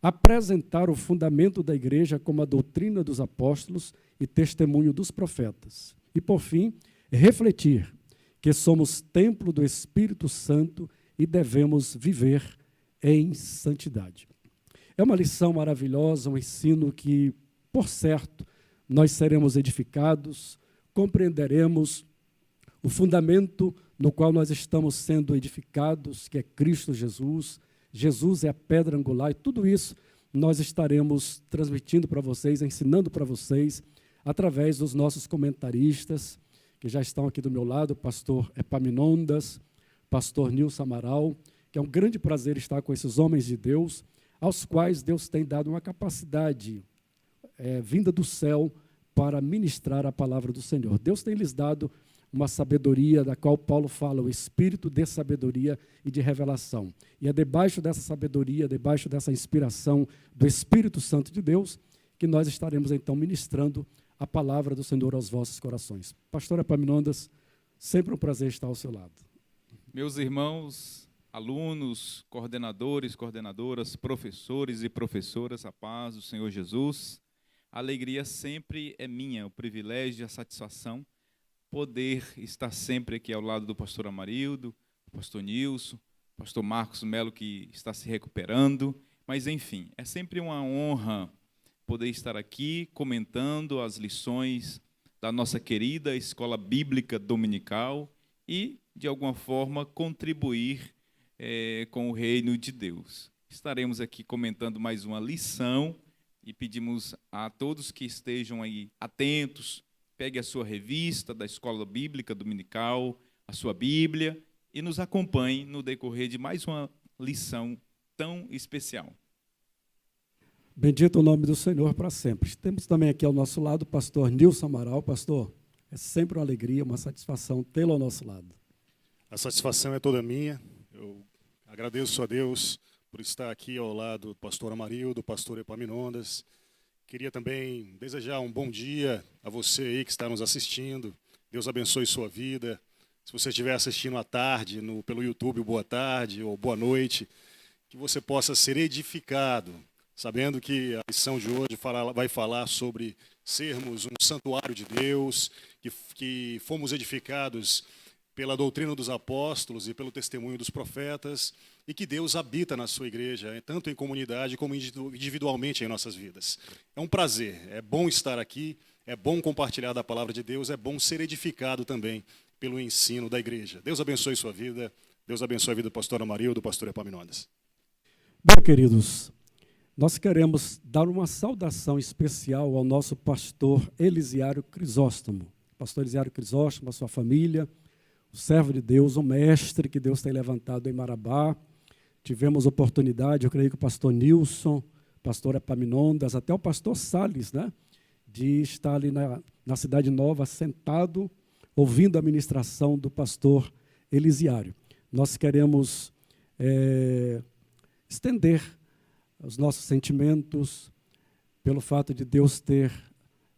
Apresentar o fundamento da igreja como a doutrina dos apóstolos e testemunho dos profetas. E, por fim, refletir que somos templo do Espírito Santo e devemos viver em santidade. É uma lição maravilhosa, um ensino que, por certo, nós seremos edificados, compreenderemos o fundamento no qual nós estamos sendo edificados, que é Cristo Jesus. Jesus é a pedra angular, e tudo isso nós estaremos transmitindo para vocês, ensinando para vocês, através dos nossos comentaristas, que já estão aqui do meu lado, o pastor Epaminondas, pastor Nilson Amaral, que é um grande prazer estar com esses homens de Deus, aos quais Deus tem dado uma capacidade vinda do céu para ministrar a palavra do Senhor. Deus tem lhes dado uma sabedoria da qual Paulo fala, o espírito de sabedoria e de revelação. E é debaixo dessa sabedoria, debaixo dessa inspiração do Espírito Santo de Deus, que nós estaremos então ministrando a palavra do Senhor aos vossos corações. Pastor Epaminondas, sempre um prazer estar ao seu lado. Meus irmãos, alunos, coordenadores, coordenadoras, professores e professoras, a paz do Senhor Jesus, a alegria sempre é minha, o privilégio e a satisfação poder estar sempre aqui ao lado do pastor Amarildo, do pastor Nilson, do pastor Marcos Melo, que está se recuperando, mas, enfim, é sempre uma honra poder estar aqui comentando as lições da nossa querida Escola Bíblica Dominical e, de alguma forma, contribuir com o reino de Deus. Estaremos aqui comentando mais uma lição e pedimos a todos que estejam aí atentos, pegue a sua revista da Escola Bíblica Dominical, a sua Bíblia, e nos acompanhe no decorrer de mais uma lição tão especial. Bendito o nome do Senhor para sempre. Temos também aqui ao nosso lado o pastor Nilson Amaral. Pastor, é sempre uma alegria, uma satisfação tê-lo ao nosso lado. A satisfação é toda minha. Eu agradeço a Deus por estar aqui ao lado do pastor Amarildo, do pastor Epaminondas. Queria também desejar um bom dia a você aí que está nos assistindo, Deus abençoe sua vida. Se você estiver assistindo à tarde, pelo YouTube, boa tarde ou boa noite, que você possa ser edificado, sabendo que a lição de hoje vai falar sobre sermos um santuário de Deus, que fomos edificados pela doutrina dos apóstolos e pelo testemunho dos profetas, e que Deus habita na sua igreja, tanto em comunidade como individualmente em nossas vidas. É um prazer, é bom estar aqui, é bom compartilhar da palavra de Deus, é bom ser edificado também pelo ensino da igreja. Deus abençoe sua vida, Deus abençoe a vida do pastor Amarildo, do pastor Epaminondas. Bem, queridos, nós queremos dar uma saudação especial ao nosso pastor Elisiário Crisóstomo. Pastor Elisiário Crisóstomo, a sua família, o servo de Deus, o mestre que Deus tem levantado em Marabá. Tivemos oportunidade, eu creio que o pastor Nilson, pastor Epaminondas, até o pastor Salles, né, de estar ali na Cidade Nova, sentado, ouvindo a ministração do pastor Elisiário. Nós queremos estender os nossos sentimentos pelo fato de Deus ter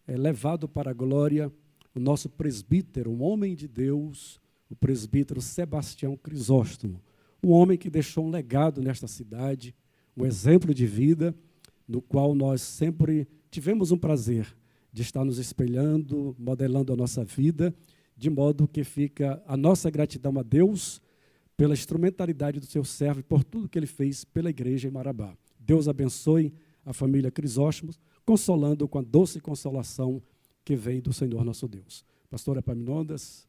levado para a glória o nosso presbítero, um homem de Deus, o presbítero Sebastião Crisóstomo, um homem que deixou um legado nesta cidade, um exemplo de vida, no qual nós sempre tivemos um prazer de estar nos espelhando, modelando a nossa vida, de modo que fica a nossa gratidão a Deus pela instrumentalidade do seu servo e por tudo que ele fez pela igreja em Marabá. Deus abençoe a família Crisóstomo, consolando com a doce consolação que vem do Senhor nosso Deus. Pastor Epaminondas.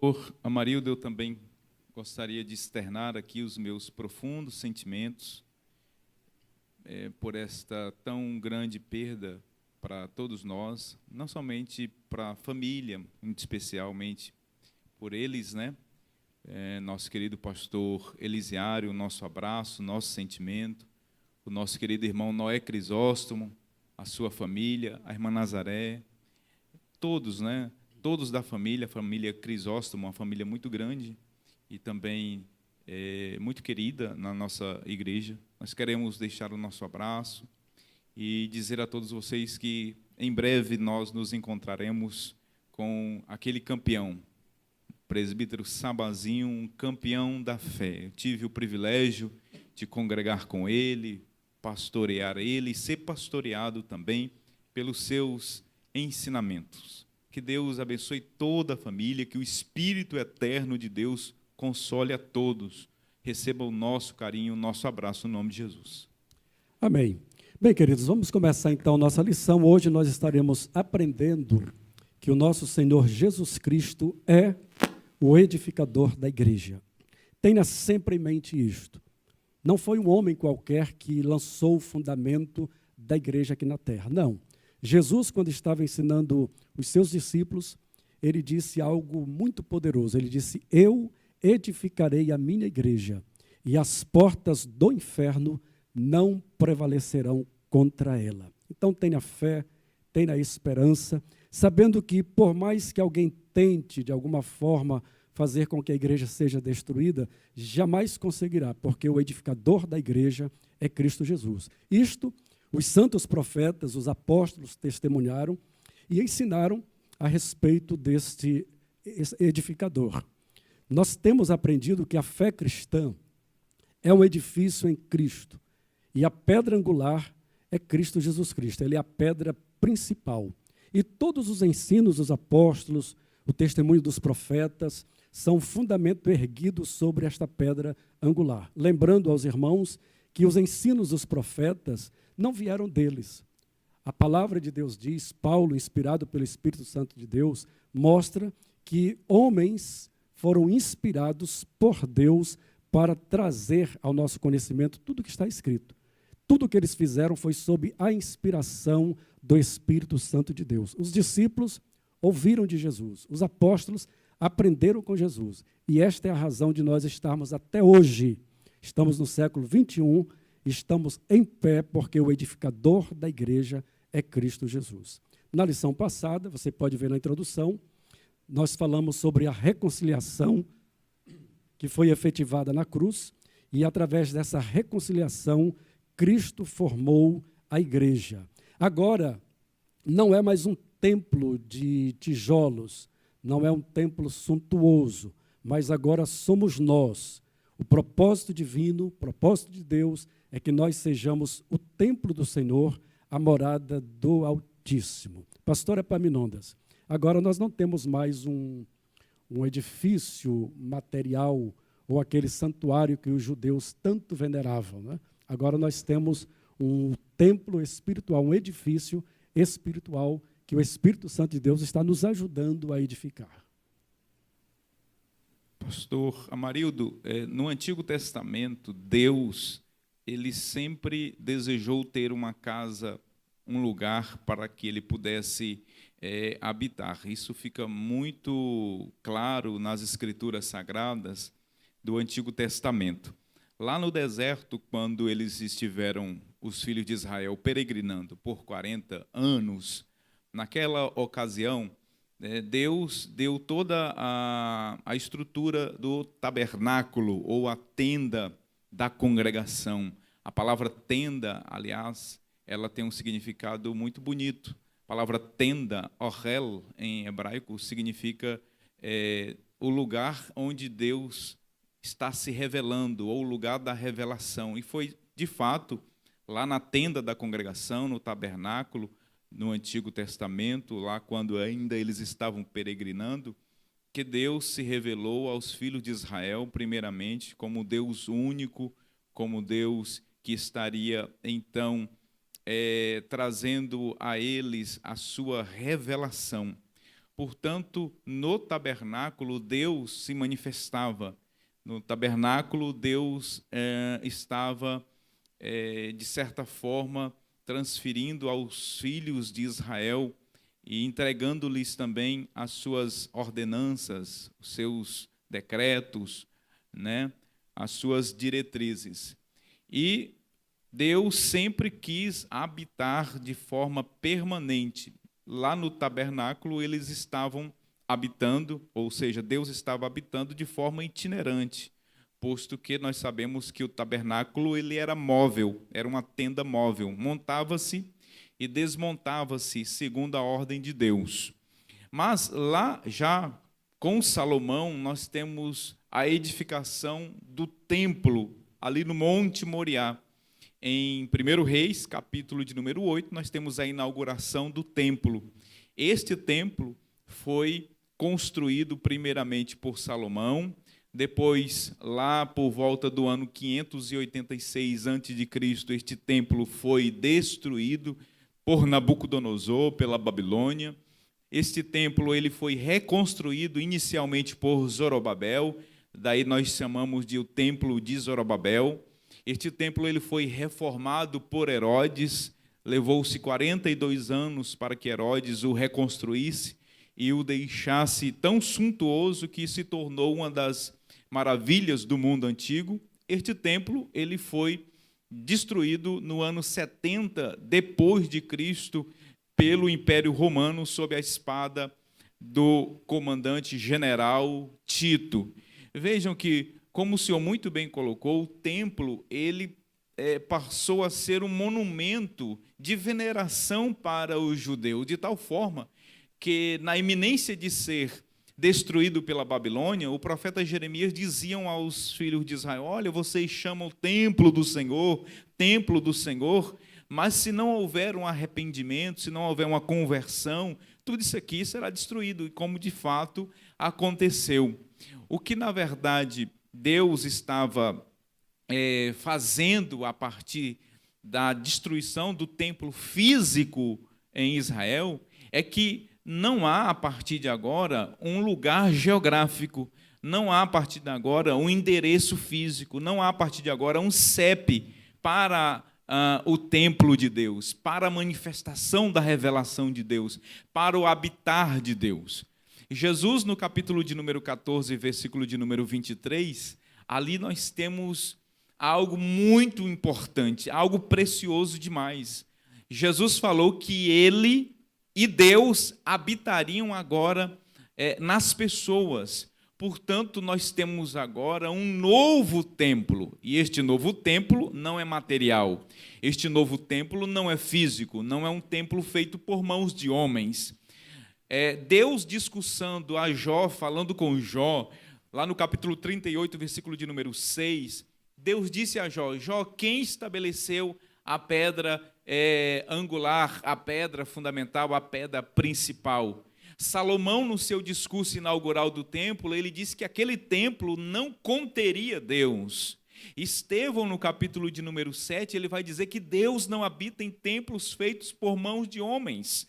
Por Amarildo, eu também gostaria de externar aqui os meus profundos sentimentos por esta tão grande perda para todos nós, não somente para a família, muito especialmente por eles, né? Nosso querido pastor Elisiário, nosso abraço, nosso sentimento, o nosso querido irmão Noé Crisóstomo, a sua família, a irmã Nazaré, todos, né? Todos da família, a família Crisóstomo, uma família muito grande e também muito querida na nossa igreja. Nós queremos deixar o nosso abraço e dizer a todos vocês que em breve nós nos encontraremos com aquele campeão, presbítero Sabazinho, um campeão da fé. Eu tive o privilégio de congregar com ele, pastorear ele e ser pastoreado também pelos seus ensinamentos. Que Deus abençoe toda a família, que o Espírito eterno de Deus console a todos. Receba o nosso carinho, o nosso abraço, no nome de Jesus. Amém. Bem, queridos, vamos começar então nossa lição. Hoje nós estaremos aprendendo que o nosso Senhor Jesus Cristo é o edificador da igreja. Tenha sempre em mente isto. Não foi um homem qualquer que lançou o fundamento da igreja aqui na terra, não. Jesus, quando estava ensinando os seus discípulos, ele disse algo muito poderoso. Ele disse: eu edificarei a minha igreja e as portas do inferno não prevalecerão contra ela. Então tenha fé, tenha esperança, sabendo que por mais que alguém tente de alguma forma fazer com que a igreja seja destruída, jamais conseguirá, porque o edificador da igreja é Cristo Jesus. Isto os santos profetas, os apóstolos testemunharam e ensinaram a respeito deste edificador. Nós temos aprendido que a fé cristã é um edifício em Cristo e a pedra angular é Cristo Jesus Cristo. Ele é a pedra principal. E todos os ensinos dos apóstolos, o testemunho dos profetas, são um fundamento erguido sobre esta pedra angular. Lembrando aos irmãos que os ensinos dos profetas não vieram deles. A palavra de Deus diz, Paulo, inspirado pelo Espírito Santo de Deus, mostra que homens foram inspirados por Deus para trazer ao nosso conhecimento tudo o que está escrito. Tudo o que eles fizeram foi sob a inspiração do Espírito Santo de Deus. Os discípulos ouviram de Jesus, os apóstolos aprenderam com Jesus. E esta é a razão de nós estarmos até hoje. Estamos no século 21, estamos em pé porque o edificador da igreja é Cristo Jesus. Na lição passada, você pode ver na introdução, nós falamos sobre a reconciliação que foi efetivada na cruz e através dessa reconciliação, Cristo formou a igreja. Agora, não é mais um templo de tijolos, não é um templo suntuoso, mas agora somos nós. O propósito divino, o propósito de Deus é que nós sejamos o templo do Senhor, a morada do Altíssimo. Pastor Epaminondas, agora nós não temos mais um edifício material ou aquele santuário que os judeus tanto veneravam, né? Agora nós temos um templo espiritual, um edifício espiritual que o Espírito Santo de Deus está nos ajudando a edificar. Pastor Amarildo, no Antigo Testamento, Deus, ele sempre desejou ter uma casa, um lugar para que ele pudesse habitar. Isso fica muito claro nas Escrituras Sagradas do Antigo Testamento. Lá no deserto, quando eles estiveram, os filhos de Israel, peregrinando por 40 anos, naquela ocasião, Deus deu toda a estrutura do tabernáculo, ou a tenda da congregação. A palavra tenda, aliás, ela tem um significado muito bonito. A palavra tenda, orel, em hebraico, significa o lugar onde Deus está se revelando, ou o lugar da revelação. E foi, de fato, lá na tenda da congregação, no tabernáculo, no Antigo Testamento, lá quando ainda eles estavam peregrinando, que Deus se revelou aos filhos de Israel, primeiramente, como Deus único, como Deus que estaria, então, trazendo a eles a sua revelação. Portanto, no tabernáculo, Deus se manifestava. No tabernáculo, Deus estava, de certa forma, transferindo aos filhos de Israel e entregando-lhes também as suas ordenanças, os seus decretos, né, as suas diretrizes. E Deus sempre quis habitar de forma permanente. Lá no tabernáculo eles estavam habitando, ou seja, Deus estava habitando de forma itinerante, posto que nós sabemos que o tabernáculo ele era móvel, era uma tenda móvel, montava-se e desmontava-se segundo a ordem de Deus. Mas lá já com Salomão nós temos a edificação do templo ali no Monte Moriá. Em 1 Reis, capítulo de número 8, nós temos a inauguração do templo. Este templo foi construído primeiramente por Salomão. Depois, lá por volta do ano 586 a.C., este templo foi destruído por Nabucodonosor, pela Babilônia. Este templo ele foi reconstruído inicialmente por Zorobabel, daí nós chamamos de o Templo de Zorobabel. Este templo ele foi reformado por Herodes, levou-se 42 anos para que Herodes o reconstruísse e o deixasse tão suntuoso que se tornou uma das maravilhas do mundo antigo. Este templo ele foi destruído no ano 70 depois de Cristo pelo Império Romano sob a espada do comandante general Tito. Vejam que, como o senhor muito bem colocou, o templo ele passou a ser um monumento de veneração para os judeus, de tal forma que, na iminência de ser destruído pela Babilônia, o profeta Jeremias dizia aos filhos de Israel: olha, vocês chamam o templo do Senhor, mas se não houver um arrependimento, se não houver uma conversão, tudo isso aqui será destruído, e como de fato aconteceu. O que, na verdade, Deus estava fazendo a partir da destruição do templo físico em Israel é que não há, a partir de agora, um lugar geográfico, não há, a partir de agora, um endereço físico, não há, a partir de agora, um CEP para o templo de Deus, para a manifestação da revelação de Deus, para o habitar de Deus. Jesus, no capítulo de número 14, versículo de número 23, ali nós temos algo muito importante, algo precioso demais. Jesus falou que ele e Deus habitariam agora nas pessoas. Portanto, nós temos agora um novo templo, e este novo templo não é material, este novo templo não é físico, não é um templo feito por mãos de homens. Deus discursando a Jó, falando com Jó, lá no capítulo 38, versículo de número 6, Deus disse a Jó: Jó, quem estabeleceu a pedra angular, a pedra fundamental, a pedra principal? Salomão, no seu discurso inaugural do templo, ele disse que aquele templo não conteria Deus. Estevão, no capítulo de número 7, ele vai dizer que Deus não habita em templos feitos por mãos de homens.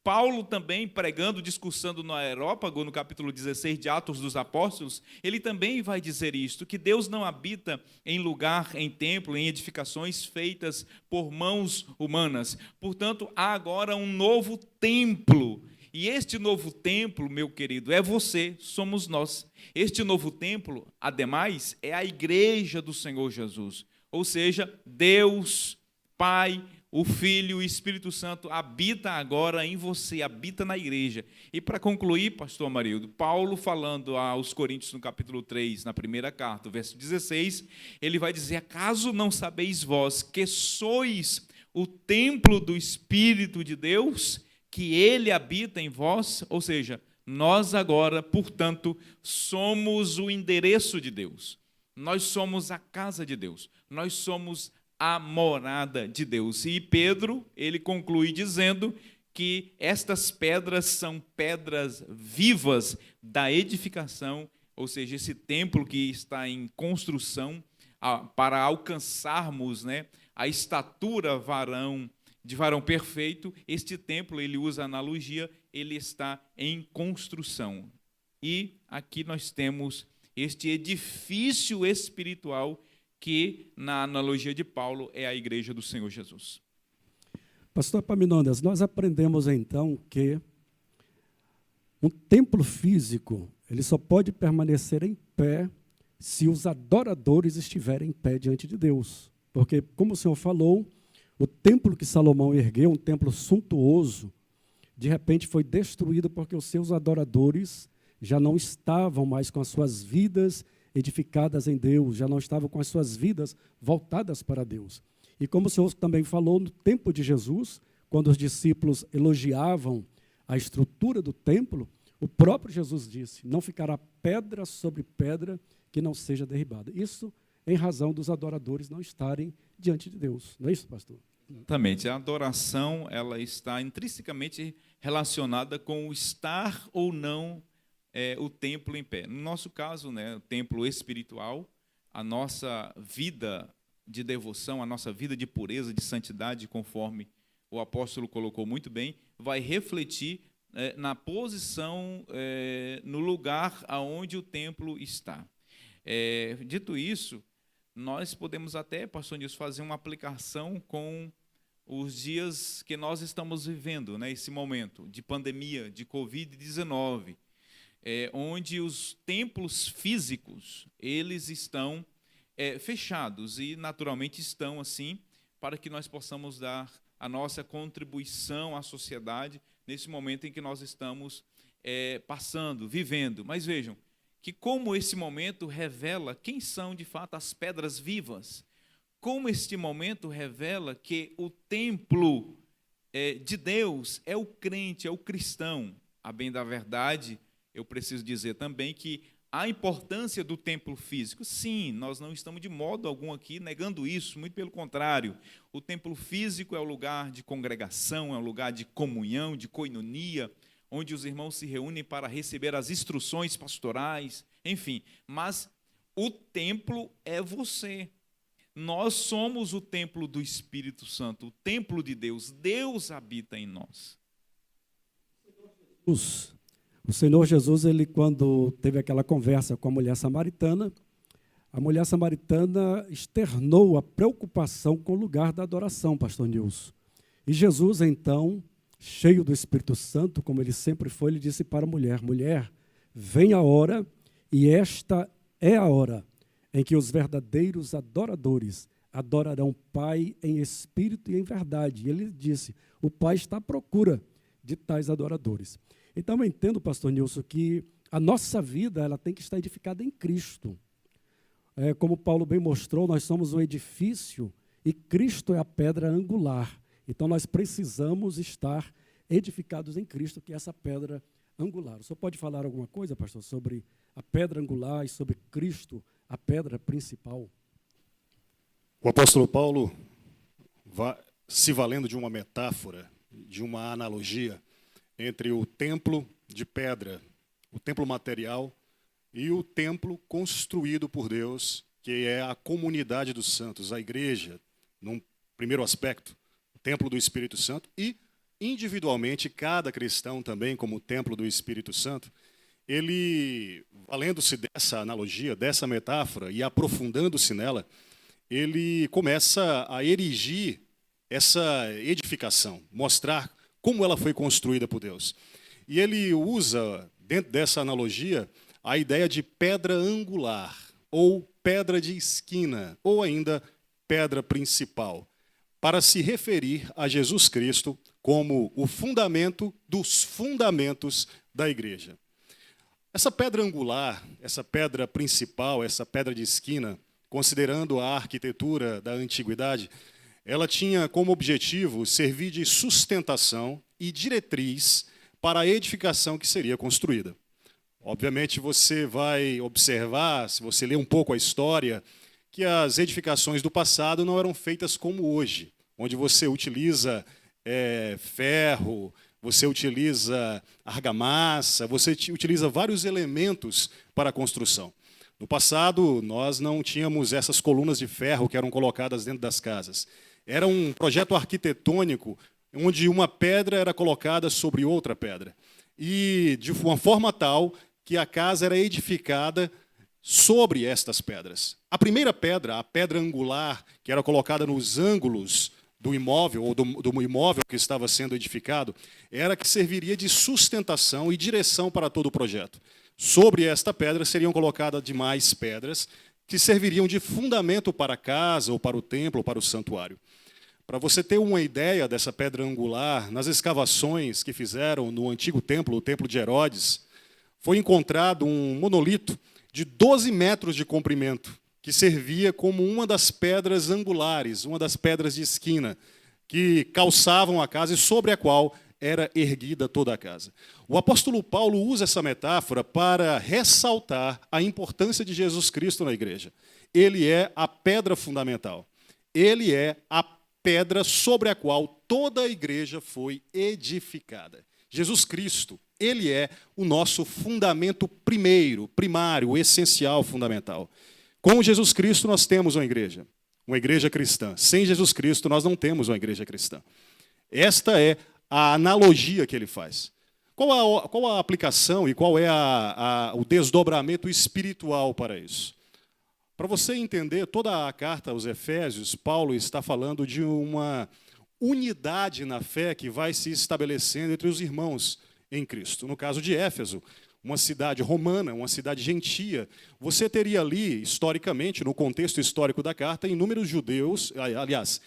Paulo também, pregando, discursando no Areópago, no capítulo 16 de Atos dos Apóstolos, ele também vai dizer isto, que Deus não habita em lugar, em templo, em edificações feitas por mãos humanas. Portanto, há agora um novo templo. E este novo templo, meu querido, é você, somos nós. Este novo templo, ademais, é a igreja do Senhor Jesus. Ou seja, Deus, Pai, o Filho e o Espírito Santo habita agora em você, habita na igreja. E para concluir, pastor Amarildo, Paulo falando aos Coríntios no capítulo 3, na primeira carta, verso 16, ele vai dizer: acaso não sabeis vós que sois o templo do Espírito de Deus, que ele habita em vós? Ou seja, nós agora, portanto, somos o endereço de Deus. Nós somos a casa de Deus. Nós somos a morada de Deus. E Pedro, ele conclui dizendo que estas pedras são pedras vivas da edificação, ou seja, esse templo que está em construção para alcançarmos, a estatura de varão perfeito. Este templo, ele usa a analogia, ele está em construção. E aqui nós temos este edifício espiritual que, na analogia de Paulo, é a igreja do Senhor Jesus. Pastor Epaminondas, nós aprendemos então que um templo físico, ele só pode permanecer em pé se os adoradores estiverem em pé diante de Deus. Porque, como o senhor falou, o templo que Salomão ergueu, um templo suntuoso, de repente foi destruído porque os seus adoradores já não estavam mais com as suas vidas edificadas em Deus, já não estavam com as suas vidas voltadas para Deus. E como o Senhor também falou, no tempo de Jesus, quando os discípulos elogiavam a estrutura do templo, o próprio Jesus disse: não ficará pedra sobre pedra que não seja derribada. Isso em razão dos adoradores não estarem diante de Deus. Não é isso, pastor? Exatamente. A adoração, ela está intrinsecamente relacionada com o estar ou não o templo em pé. No nosso caso, o templo espiritual, a nossa vida de devoção, a nossa vida de pureza, de santidade, conforme o apóstolo colocou muito bem, vai refletir na posição, no lugar aonde o templo está. Dito isso, nós podemos até, pastor Nilson, fazer uma aplicação com os dias que nós estamos vivendo, esse momento de pandemia, de Covid-19, onde os templos físicos, eles estão fechados e, naturalmente, estão assim para que nós possamos dar a nossa contribuição à sociedade nesse momento em que nós estamos passando, vivendo. Mas vejam que como esse momento revela quem são, de fato, as pedras vivas, como este momento revela que o templo de Deus é o crente, é o cristão. A bem da verdade, eu preciso dizer também que a importância do templo físico, sim, nós não estamos de modo algum aqui negando isso, muito pelo contrário. O templo físico é o lugar de congregação, é um lugar de comunhão, de coinonia, onde os irmãos se reúnem para receber as instruções pastorais, enfim. Mas o templo é você. Nós somos o templo do Espírito Santo, o templo de Deus. Deus habita em nós. O Senhor Jesus, ele, quando teve aquela conversa com a mulher samaritana externou a preocupação com o lugar da adoração, pastor Nilson. E Jesus, então, cheio do Espírito Santo, como ele sempre foi, ele disse para a mulher: mulher, vem a hora, e esta é a hora em que os verdadeiros adoradores adorarão o Pai em espírito e em verdade. E ele disse: o Pai está à procura de tais adoradores. Então, eu entendo, pastor Nilson, que a nossa vida ela tem que estar edificada em Cristo. Como Paulo bem mostrou, nós somos um edifício e Cristo é a pedra angular. Então, nós precisamos estar edificados em Cristo, que é essa pedra angular. O senhor pode falar alguma coisa, pastor, sobre a pedra angular e sobre Cristo, a pedra principal? O apóstolo Paulo, se valendo de uma metáfora, de uma analogia entre o templo de pedra, o templo material, e o templo construído por Deus, que é a comunidade dos santos, a igreja, num primeiro aspecto, o templo do Espírito Santo, e individualmente cada cristão também como templo do Espírito Santo. Ele, valendo-se dessa analogia, dessa metáfora e aprofundando-se nela, ele começa a erigir essa edificação, mostrar como ela foi construída por Deus. E ele usa, dentro dessa analogia, a ideia de pedra angular, ou pedra de esquina, ou ainda pedra principal, para se referir a Jesus Cristo como o fundamento dos fundamentos da igreja. Essa pedra angular, essa pedra principal, essa pedra de esquina, considerando a arquitetura da antiguidade, ela tinha como objetivo servir de sustentação e diretriz para a edificação que seria construída. Obviamente, você vai observar, se você ler um pouco a história, que as edificações do passado não eram feitas como hoje, onde você utiliza ferro, você utiliza argamassa, você utiliza vários elementos para a construção. No passado, nós não tínhamos essas colunas de ferro que eram colocadas dentro das casas. Era um projeto arquitetônico onde uma pedra era colocada sobre outra pedra. E de uma forma tal que a casa era edificada sobre estas pedras. A primeira pedra, a pedra angular, que era colocada nos ângulos do imóvel, ou do imóvel que estava sendo edificado, era que serviria de sustentação e direção para todo o projeto. Sobre esta pedra seriam colocadas demais pedras que serviriam de fundamento para a casa, ou para o templo, ou para o santuário. Para você ter uma ideia dessa pedra angular, nas escavações que fizeram no antigo templo, o templo de Herodes, foi encontrado um monolito de 12 metros de comprimento, que servia como uma das pedras angulares, uma das pedras de esquina, que calçavam a casa e sobre a qual era erguida toda a casa. O apóstolo Paulo usa essa metáfora para ressaltar a importância de Jesus Cristo na igreja. Ele é a pedra fundamental. Ele é a pedra sobre a qual toda a igreja foi edificada. Jesus Cristo, ele é o nosso fundamento primeiro, primário, essencial, fundamental. Com Jesus Cristo nós temos uma igreja cristã. Sem Jesus Cristo nós não temos uma igreja cristã. Esta é a analogia que ele faz. Qual a aplicação e qual é o desdobramento espiritual para isso? Para você entender toda a carta aos Efésios, Paulo está falando de uma unidade na fé que vai se estabelecendo entre os irmãos em Cristo. No caso de Éfeso, uma cidade romana, uma cidade gentia, você teria ali, historicamente, no contexto histórico da carta, inúmeros judeus,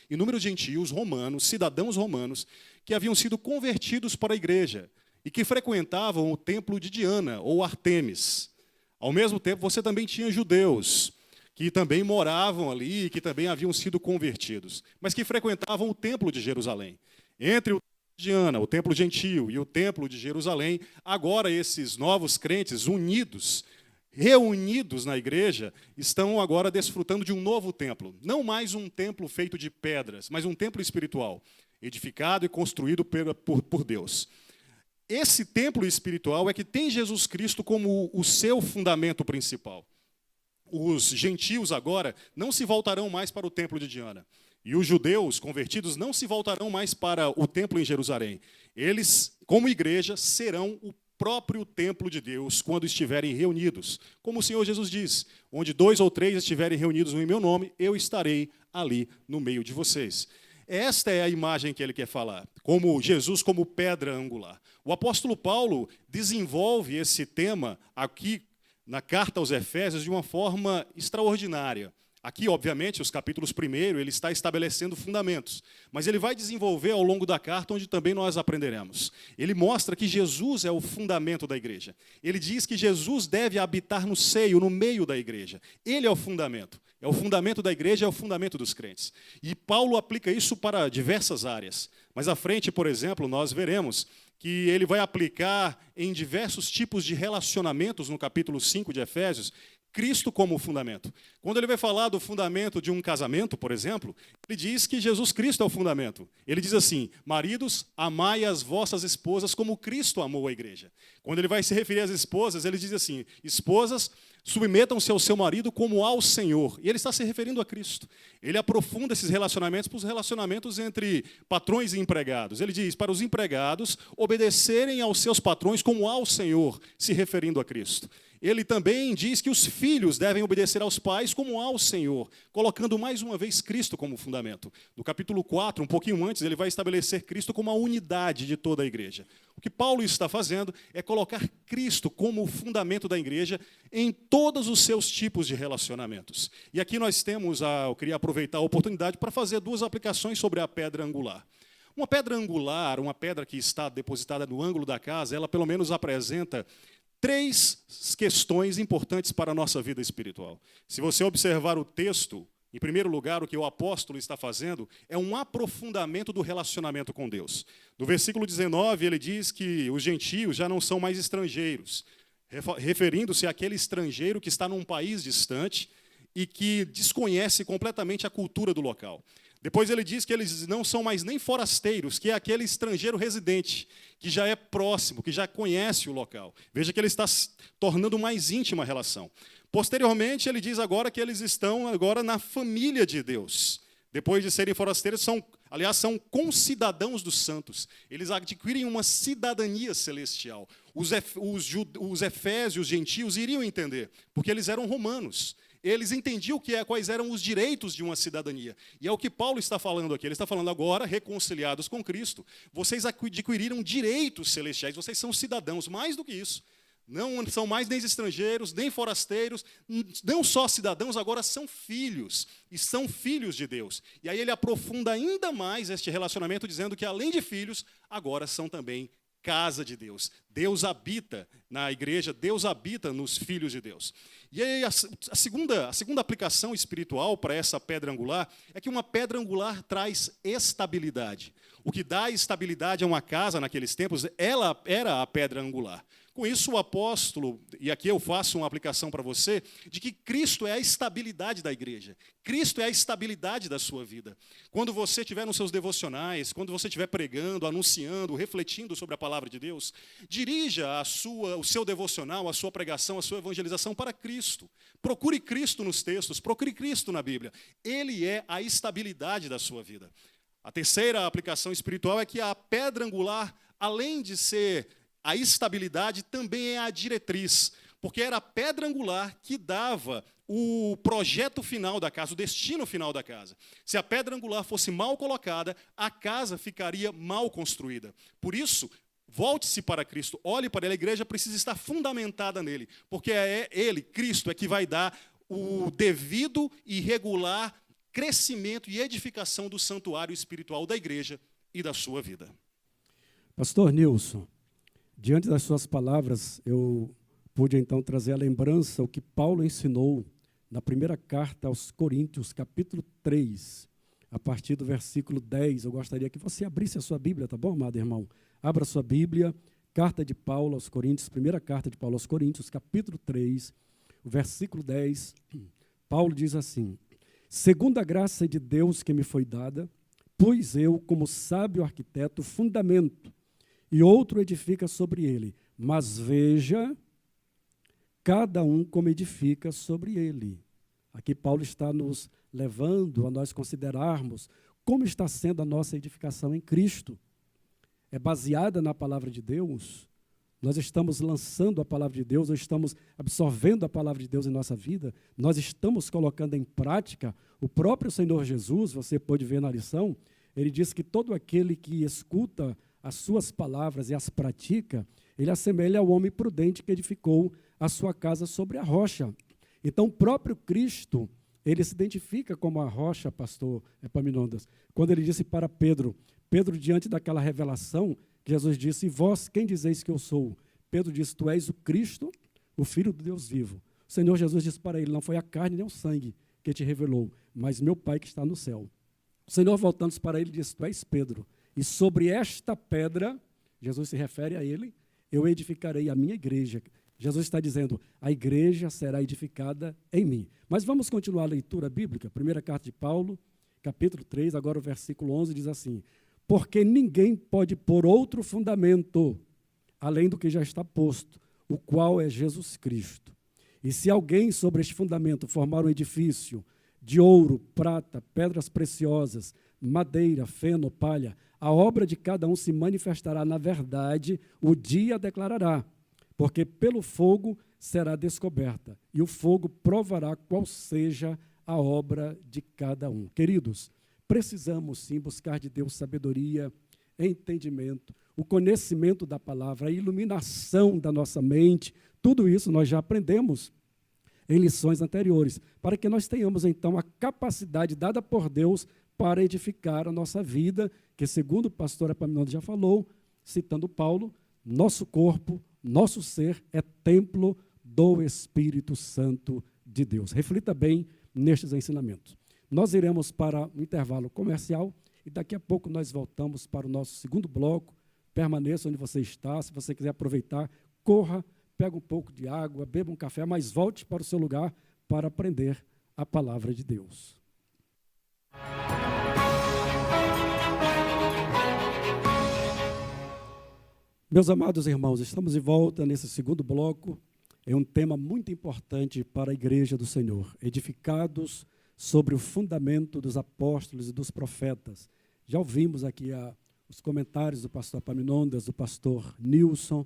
inúmeros gentios romanos, cidadãos romanos, que haviam sido convertidos para a igreja e que frequentavam o templo de Diana, ou Artemis. Ao mesmo tempo, você também tinha judeus, que também moravam ali, que também haviam sido convertidos, mas que frequentavam o templo de Jerusalém. Entre o Diana, o templo gentio e o templo de Jerusalém, agora esses novos crentes unidos, reunidos na igreja, estão agora desfrutando de um novo templo. Não mais um templo feito de pedras, mas um templo espiritual, edificado e construído por Deus. Esse templo espiritual é que tem Jesus Cristo como o seu fundamento principal. Os gentios agora não se voltarão mais para o templo de Diana. E os judeus convertidos não se voltarão mais para o templo em Jerusalém. Eles, como igreja, serão o próprio templo de Deus quando estiverem reunidos. Como o Senhor Jesus diz, onde 2 ou 3 estiverem reunidos em meu nome, eu estarei ali no meio de vocês. Esta é a imagem que ele quer falar, como Jesus como pedra angular. O apóstolo Paulo desenvolve esse tema aqui na carta aos Efésios de uma forma extraordinária, Aqui, obviamente, os capítulos 1, ele está estabelecendo fundamentos, mas ele vai desenvolver ao longo da carta, onde também nós aprenderemos. Ele mostra que Jesus é o fundamento da igreja. Ele diz que Jesus deve habitar no seio, no meio da igreja. Ele é o fundamento. É o fundamento da igreja, é o fundamento dos crentes. E Paulo aplica isso para diversas áreas. Mais à frente, por exemplo, nós veremos que ele vai aplicar em diversos tipos de relacionamentos, no capítulo 5 de Efésios, Cristo como fundamento. Quando ele vai falar do fundamento de um casamento, por exemplo, ele diz que Jesus Cristo é o fundamento. Ele diz assim: maridos, amai as vossas esposas como Cristo amou a igreja. Quando ele vai se referir às esposas, ele diz assim: esposas, submetam-se ao seu marido como ao Senhor. E ele está se referindo a Cristo. Ele aprofunda esses relacionamentos para os relacionamentos entre patrões e empregados. Ele diz para os empregados obedecerem aos seus patrões como ao Senhor, se referindo a Cristo. Ele também diz que os filhos devem obedecer aos pais como ao Senhor, colocando mais uma vez Cristo como fundamento. No capítulo 4, um pouquinho antes, ele vai estabelecer Cristo como a unidade de toda a igreja. O que Paulo está fazendo é colocar Cristo como o fundamento da igreja em todos os seus tipos de relacionamentos. E aqui nós temos, eu queria aproveitar a oportunidade para fazer 2 aplicações sobre a pedra angular. Uma pedra angular, uma pedra que está depositada no ângulo da casa, ela pelo menos apresenta 3 questões importantes para a nossa vida espiritual. Se você observar o texto, em primeiro lugar, o que o apóstolo está fazendo é um aprofundamento do relacionamento com Deus. No versículo 19, ele diz que os gentios já não são mais estrangeiros, referindo-se àquele estrangeiro que está num país distante e que desconhece completamente a cultura do local. Depois ele diz que eles não são mais nem forasteiros, que é aquele estrangeiro residente, que já é próximo, que já conhece o local. Veja que ele está tornando mais íntima a relação. Posteriormente, ele diz agora que eles estão agora na família de Deus. Depois de serem forasteiros, são concidadãos dos santos. Eles adquirem uma cidadania celestial. Os efésios, os gentios, iriam entender, porque eles eram romanos. Eles entendiam quais eram os direitos de uma cidadania. E é o que Paulo está falando aqui. Ele está falando agora, reconciliados com Cristo, vocês adquiriram direitos celestiais, vocês são cidadãos, mais do que isso. Não são mais nem estrangeiros, nem forasteiros, não só cidadãos, agora são filhos, e são filhos de Deus. E aí ele aprofunda ainda mais este relacionamento, dizendo que, além de filhos, agora são também casa de Deus. Deus habita na igreja, Deus habita nos filhos de Deus. E aí a segunda aplicação espiritual para essa pedra angular é que uma pedra angular traz estabilidade. O que dá estabilidade a uma casa naqueles tempos, ela era a pedra angular. Com isso, o apóstolo, e aqui eu faço uma aplicação para você, de que Cristo é a estabilidade da igreja. Cristo é a estabilidade da sua vida. Quando você estiver nos seus devocionais, quando você estiver pregando, anunciando, refletindo sobre a palavra de Deus, dirija o seu devocional, a sua pregação, a sua evangelização para Cristo. Procure Cristo nos textos, procure Cristo na Bíblia. Ele é a estabilidade da sua vida. A terceira aplicação espiritual é que a pedra angular, além de ser a estabilidade, também é a diretriz, porque era a pedra angular que dava o projeto final da casa, o destino final da casa. Se a pedra angular fosse mal colocada, a casa ficaria mal construída. Por isso, volte-se para Cristo, olhe para ele, a igreja precisa estar fundamentada nele, porque é ele, Cristo, é que vai dar o devido e regular crescimento e edificação do santuário espiritual da igreja e da sua vida. Pastor Nilson, diante das suas palavras, eu pude então trazer à lembrança o que Paulo ensinou na primeira carta aos Coríntios, capítulo 3, a partir do versículo 10. Eu gostaria que você abrisse a sua Bíblia, tá bom, amado irmão? Abra a sua Bíblia, carta de Paulo aos Coríntios, primeira carta de Paulo aos Coríntios, capítulo 3, o versículo 10. Paulo diz assim: segundo a graça de Deus que me foi dada, pus eu, como sábio arquiteto, fundamento, e outro edifica sobre ele. Mas veja, cada um como edifica sobre ele. Aqui Paulo está nos levando a nós considerarmos como está sendo a nossa edificação em Cristo. É baseada na palavra de Deus? Nós estamos lançando a palavra de Deus, nós estamos absorvendo a palavra de Deus em nossa vida, nós estamos colocando em prática. O próprio Senhor Jesus, você pode ver na lição, ele diz que todo aquele que escuta as suas palavras e as pratica, ele assemelha ao homem prudente que edificou a sua casa sobre a rocha. Então, o próprio Cristo, ele se identifica como a rocha, pastor Epaminondas, quando ele disse para Pedro, diante daquela revelação, Jesus disse, e vós, quem dizeis que eu sou? Pedro disse, tu és o Cristo, o Filho do Deus vivo. O Senhor Jesus disse para ele, não foi a carne nem o sangue que te revelou, mas meu Pai que está no céu. O Senhor, voltando-se para ele, disse, tu és Pedro, e sobre esta pedra, Jesus se refere a ele, eu edificarei a minha igreja. Jesus está dizendo, a igreja será edificada em mim. Mas vamos continuar a leitura bíblica. Primeira carta de Paulo, capítulo 3, agora o versículo 11 diz assim, porque ninguém pode pôr outro fundamento, além do que já está posto, o qual é Jesus Cristo. E se alguém sobre este fundamento formar um edifício de ouro, prata, pedras preciosas, madeira, feno, palha, a obra de cada um se manifestará na verdade, o dia declarará, porque pelo fogo será descoberta, e o fogo provará qual seja a obra de cada um. Queridos, precisamos sim buscar de Deus sabedoria, entendimento, o conhecimento da palavra, a iluminação da nossa mente, tudo isso nós já aprendemos em lições anteriores, para que nós tenhamos então a capacidade dada por Deus para edificar a nossa vida, que segundo o pastor Epaminondas já falou, citando Paulo, nosso corpo, nosso ser é templo do Espírito Santo de Deus. Reflita bem nestes ensinamentos. Nós iremos para um intervalo comercial e daqui a pouco nós voltamos para o nosso segundo bloco. Permaneça onde você está, se você quiser aproveitar, corra, pega um pouco de água, beba um café, mas volte para o seu lugar para aprender a palavra de Deus. Meus amados irmãos, estamos de volta nesse segundo bloco. É um tema muito importante para a Igreja do Senhor, edificados sobre o fundamento dos apóstolos e dos profetas. Já ouvimos aqui os comentários do pastor Epaminondas, do pastor Nilson,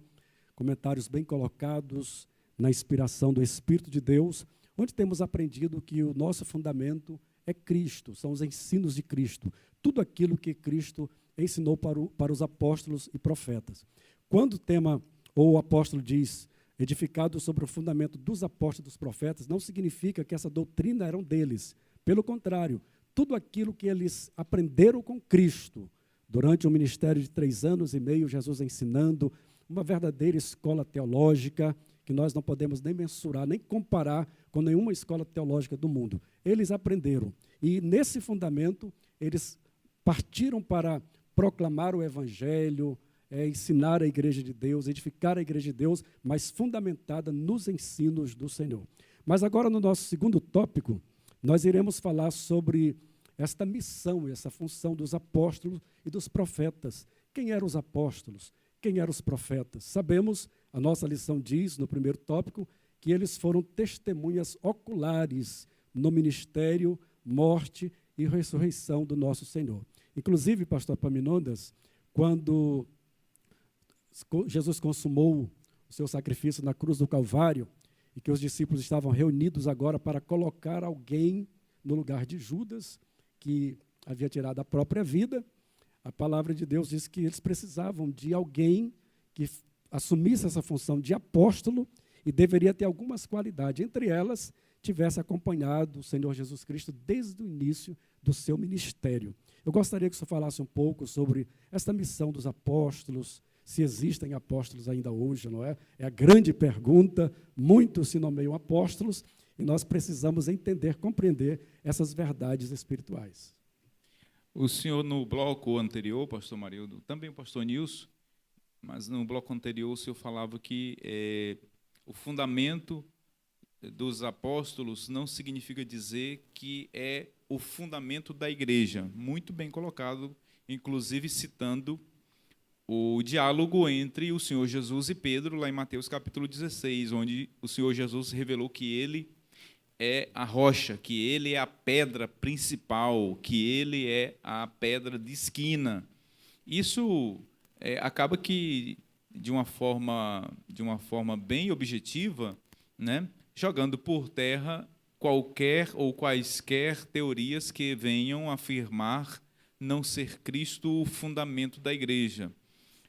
comentários bem colocados na inspiração do Espírito de Deus, onde temos aprendido que o nosso fundamento é Cristo, são os ensinos de Cristo, tudo aquilo que Cristo ensinou para os apóstolos e profetas. Quando o tema, ou o apóstolo diz, edificado sobre o fundamento dos apóstolos e dos profetas, não significa que essa doutrina era deles. Pelo contrário, tudo aquilo que eles aprenderam com Cristo, durante um ministério de 3 anos e meio, Jesus ensinando, uma verdadeira escola teológica, que nós não podemos nem mensurar, nem comparar com nenhuma escola teológica do mundo. Eles aprenderam. E nesse fundamento, eles partiram para proclamar o Evangelho, ensinar a Igreja de Deus, edificar a Igreja de Deus, mas fundamentada nos ensinos do Senhor. Mas agora, no nosso segundo tópico, nós iremos falar sobre esta missão, essa função dos apóstolos e dos profetas. Quem eram os apóstolos? Quem eram os profetas? Sabemos, a nossa lição diz, no primeiro tópico, que eles foram testemunhas oculares no ministério, morte e ressurreição do nosso Senhor. Inclusive, pastor Epaminondas, quando Jesus consumou o seu sacrifício na cruz do Calvário, e que os discípulos estavam reunidos agora para colocar alguém no lugar de Judas, que havia tirado a própria vida, a palavra de Deus diz que eles precisavam de alguém que assumisse essa função de apóstolo e deveria ter algumas qualidades. Entre elas, tivesse acompanhado o Senhor Jesus Cristo desde o início do seu ministério. Eu gostaria que o senhor falasse um pouco sobre essa missão dos apóstolos, se existem apóstolos ainda hoje, não é? É a grande pergunta, muitos se nomeiam apóstolos, e nós precisamos entender, compreender essas verdades espirituais. O senhor, no bloco anterior, pastor Marildo, também o pastor Nilson, mas no bloco anterior o senhor falava que o fundamento dos apóstolos não significa dizer que é o fundamento da igreja. Muito bem colocado, inclusive citando o diálogo entre o Senhor Jesus e Pedro, lá em Mateus capítulo 16, onde o Senhor Jesus revelou que ele é a rocha, que ele é a pedra principal, que ele é a pedra de esquina. Isso acaba que, de uma forma bem objetiva, né, jogando por terra qualquer ou quaisquer teorias que venham afirmar não ser Cristo o fundamento da igreja.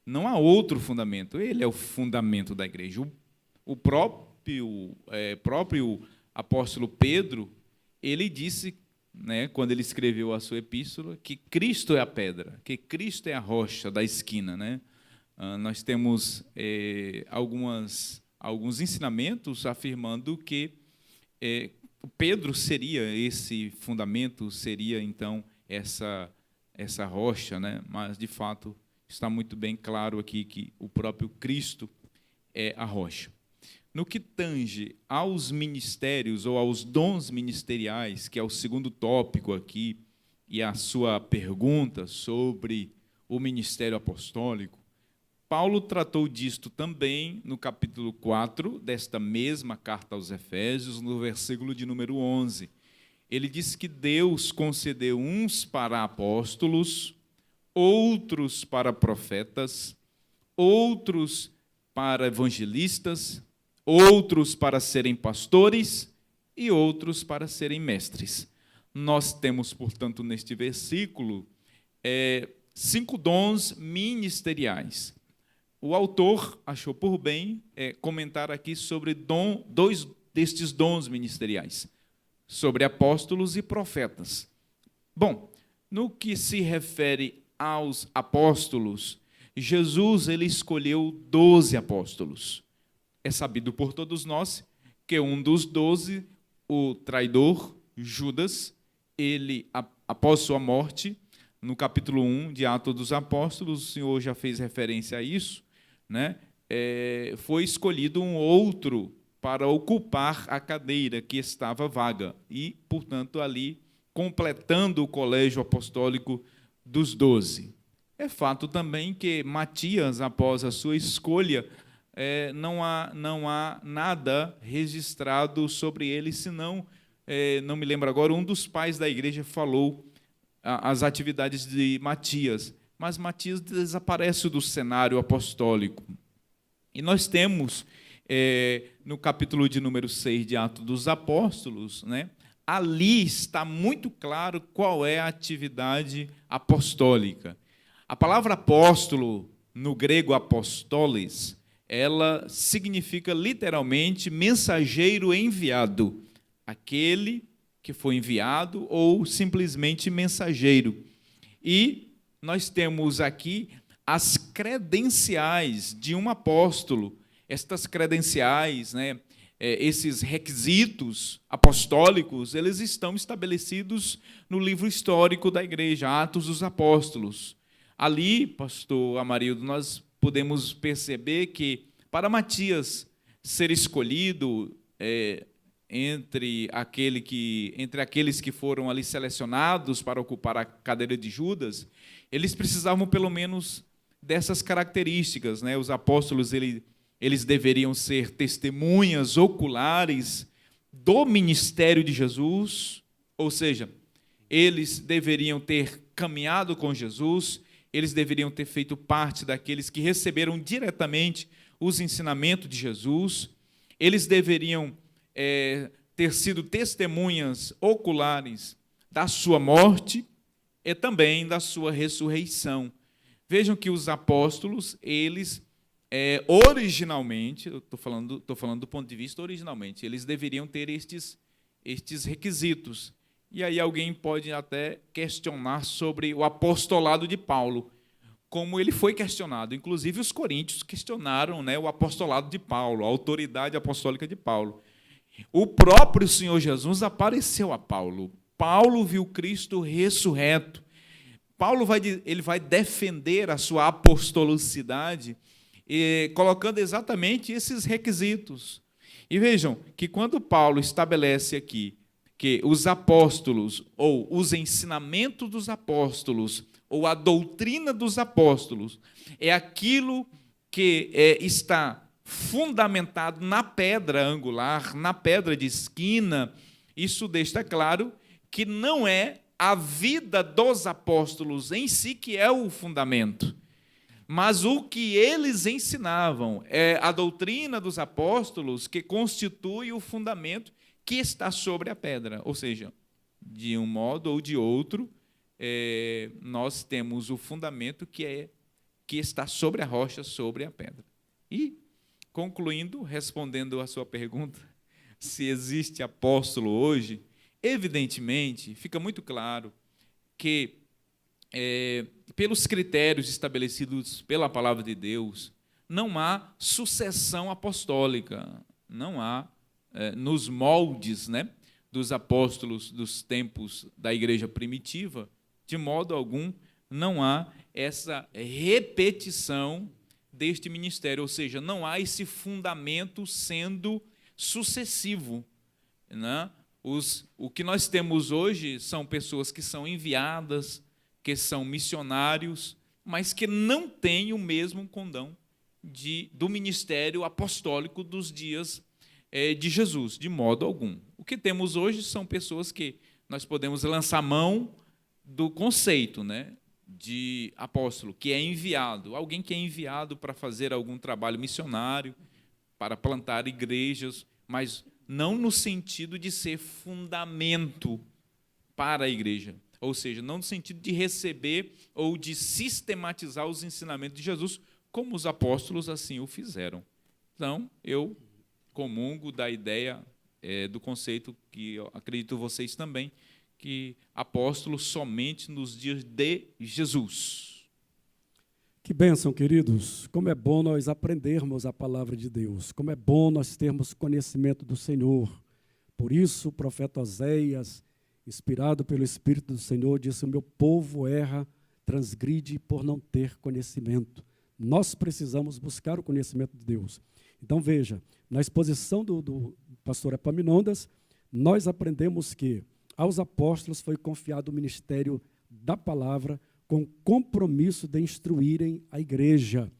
Não há outro fundamento, ele é o fundamento da igreja. O próprio apóstolo Pedro, ele disse, né, quando ele escreveu a sua epístola, que Cristo é a pedra, que Cristo é a rocha da esquina, né? Nós temos alguns ensinamentos afirmando que Pedro seria esse fundamento, seria então essa rocha, né? Mas de fato está muito bem claro aqui que o próprio Cristo é a rocha. No que tange aos ministérios ou aos dons ministeriais, que é o segundo tópico aqui, e a sua pergunta sobre o ministério apostólico, Paulo tratou disto também no capítulo 4 desta mesma carta aos Efésios, no versículo de número 11. Ele diz que Deus concedeu uns para apóstolos, outros para profetas, outros para evangelistas, outros para serem pastores e outros para serem mestres. Nós temos, portanto, neste versículo, 5 dons ministeriais. O autor achou por bem comentar aqui sobre dois destes dons ministeriais, sobre apóstolos e profetas. Bom, no que se refere aos apóstolos, Jesus ele escolheu 12 apóstolos. É sabido por todos nós que um dos 12, o traidor Judas, ele, após sua morte, no capítulo 1 de Atos dos Apóstolos, o senhor já fez referência a isso, né? Foi escolhido um outro para ocupar a cadeira que estava vaga e, portanto, ali completando o colégio apostólico dos 12. É fato também que Matias, após a sua escolha, não há nada registrado sobre ele, senão, não me lembro agora, um dos pais da igreja falou as atividades de Matias, mas Matias desaparece do cenário apostólico. E nós temos, no capítulo de número 6 de Atos dos Apóstolos, né, ali está muito claro qual é a atividade apostólica. A palavra apóstolo, no grego apostoles, ela significa literalmente mensageiro enviado, aquele que foi enviado ou simplesmente mensageiro. E nós temos aqui as credenciais de um apóstolo. Estas credenciais, né, esses requisitos apostólicos, eles estão estabelecidos no livro histórico da igreja, Atos dos Apóstolos. Ali, pastor Amarildo, nós podemos perceber que, para Matias ser escolhido entre aqueles que foram ali selecionados para ocupar a cadeira de Judas, eles precisavam pelo menos dessas características, né? Os apóstolos eles deveriam ser testemunhas oculares do ministério de Jesus, ou seja, eles deveriam ter caminhado com Jesus, eles deveriam ter feito parte daqueles que receberam diretamente os ensinamentos de Jesus, eles deveriam ter sido testemunhas oculares da sua morte e também da sua ressurreição. Vejam que os apóstolos, eles originalmente, eu estou falando do ponto de vista originalmente, eles deveriam ter estes requisitos. E aí alguém pode até questionar sobre o apostolado de Paulo, como ele foi questionado. Inclusive, os coríntios questionaram, né, o apostolado de Paulo, a autoridade apostólica de Paulo. O próprio Senhor Jesus apareceu a Paulo. Paulo viu Cristo ressurreto. Paulo vai defender a sua apostolicidade, colocando exatamente esses requisitos. E vejam que quando Paulo estabelece aqui que os apóstolos, ou os ensinamentos dos apóstolos, ou a doutrina dos apóstolos, é aquilo que está fundamentado na pedra angular, na pedra de esquina, isso deixa claro que não é a vida dos apóstolos em si que é o fundamento, mas o que eles ensinavam é a doutrina dos apóstolos que constitui o fundamento que está sobre a pedra. Ou seja, de um modo ou de outro, nós temos o fundamento que está sobre a rocha, sobre a pedra. E, concluindo, respondendo a sua pergunta, se existe apóstolo hoje, Evidentemente, fica muito claro que, pelos critérios estabelecidos pela palavra de Deus, não há sucessão apostólica, não há, nos moldes, né, dos apóstolos dos tempos da igreja primitiva, de modo algum, não há essa repetição deste ministério, ou seja, não há esse fundamento sendo sucessivo, né? O que nós temos hoje são pessoas que são enviadas, que são missionários, mas que não têm o mesmo condão do ministério apostólico dos dias de Jesus, de modo algum. O que temos hoje são pessoas que nós podemos lançar mão do conceito, né, de apóstolo, que é enviado, alguém que é enviado para fazer algum trabalho missionário, para plantar igrejas, mas não no sentido de ser fundamento para a igreja, ou seja, não no sentido de receber ou de sistematizar os ensinamentos de Jesus, como os apóstolos assim o fizeram. Então, eu comungo da ideia, do conceito que eu acredito vocês também, que apóstolos somente nos dias de Jesus. Que bênção, queridos. Como é bom nós aprendermos a palavra de Deus. Como é bom nós termos conhecimento do Senhor. Por isso, o profeta Oséias, inspirado pelo Espírito do Senhor, disse: o meu povo erra, transgride por não ter conhecimento. Nós precisamos buscar o conhecimento de Deus. Então, veja, na exposição do pastor Epaminondas, nós aprendemos que aos apóstolos foi confiado o ministério da palavra com compromisso de instruírem a igreja.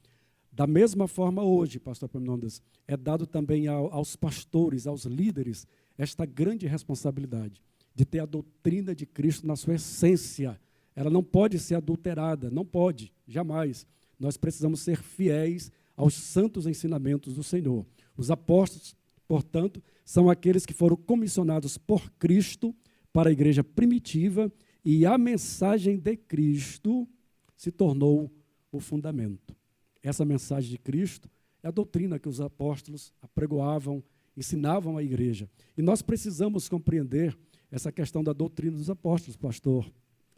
Da mesma forma, hoje, pastor Epaminondas, é dado também aos pastores, aos líderes, esta grande responsabilidade de ter a doutrina de Cristo na sua essência. Ela não pode ser adulterada, não pode, jamais. Nós precisamos ser fiéis aos santos ensinamentos do Senhor. Os apóstolos, portanto, são aqueles que foram comissionados por Cristo para a igreja primitiva, e a mensagem de Cristo se tornou o fundamento. Essa mensagem de Cristo é a doutrina que os apóstolos apregoavam, ensinavam à igreja. E nós precisamos compreender essa questão da doutrina dos apóstolos, pastor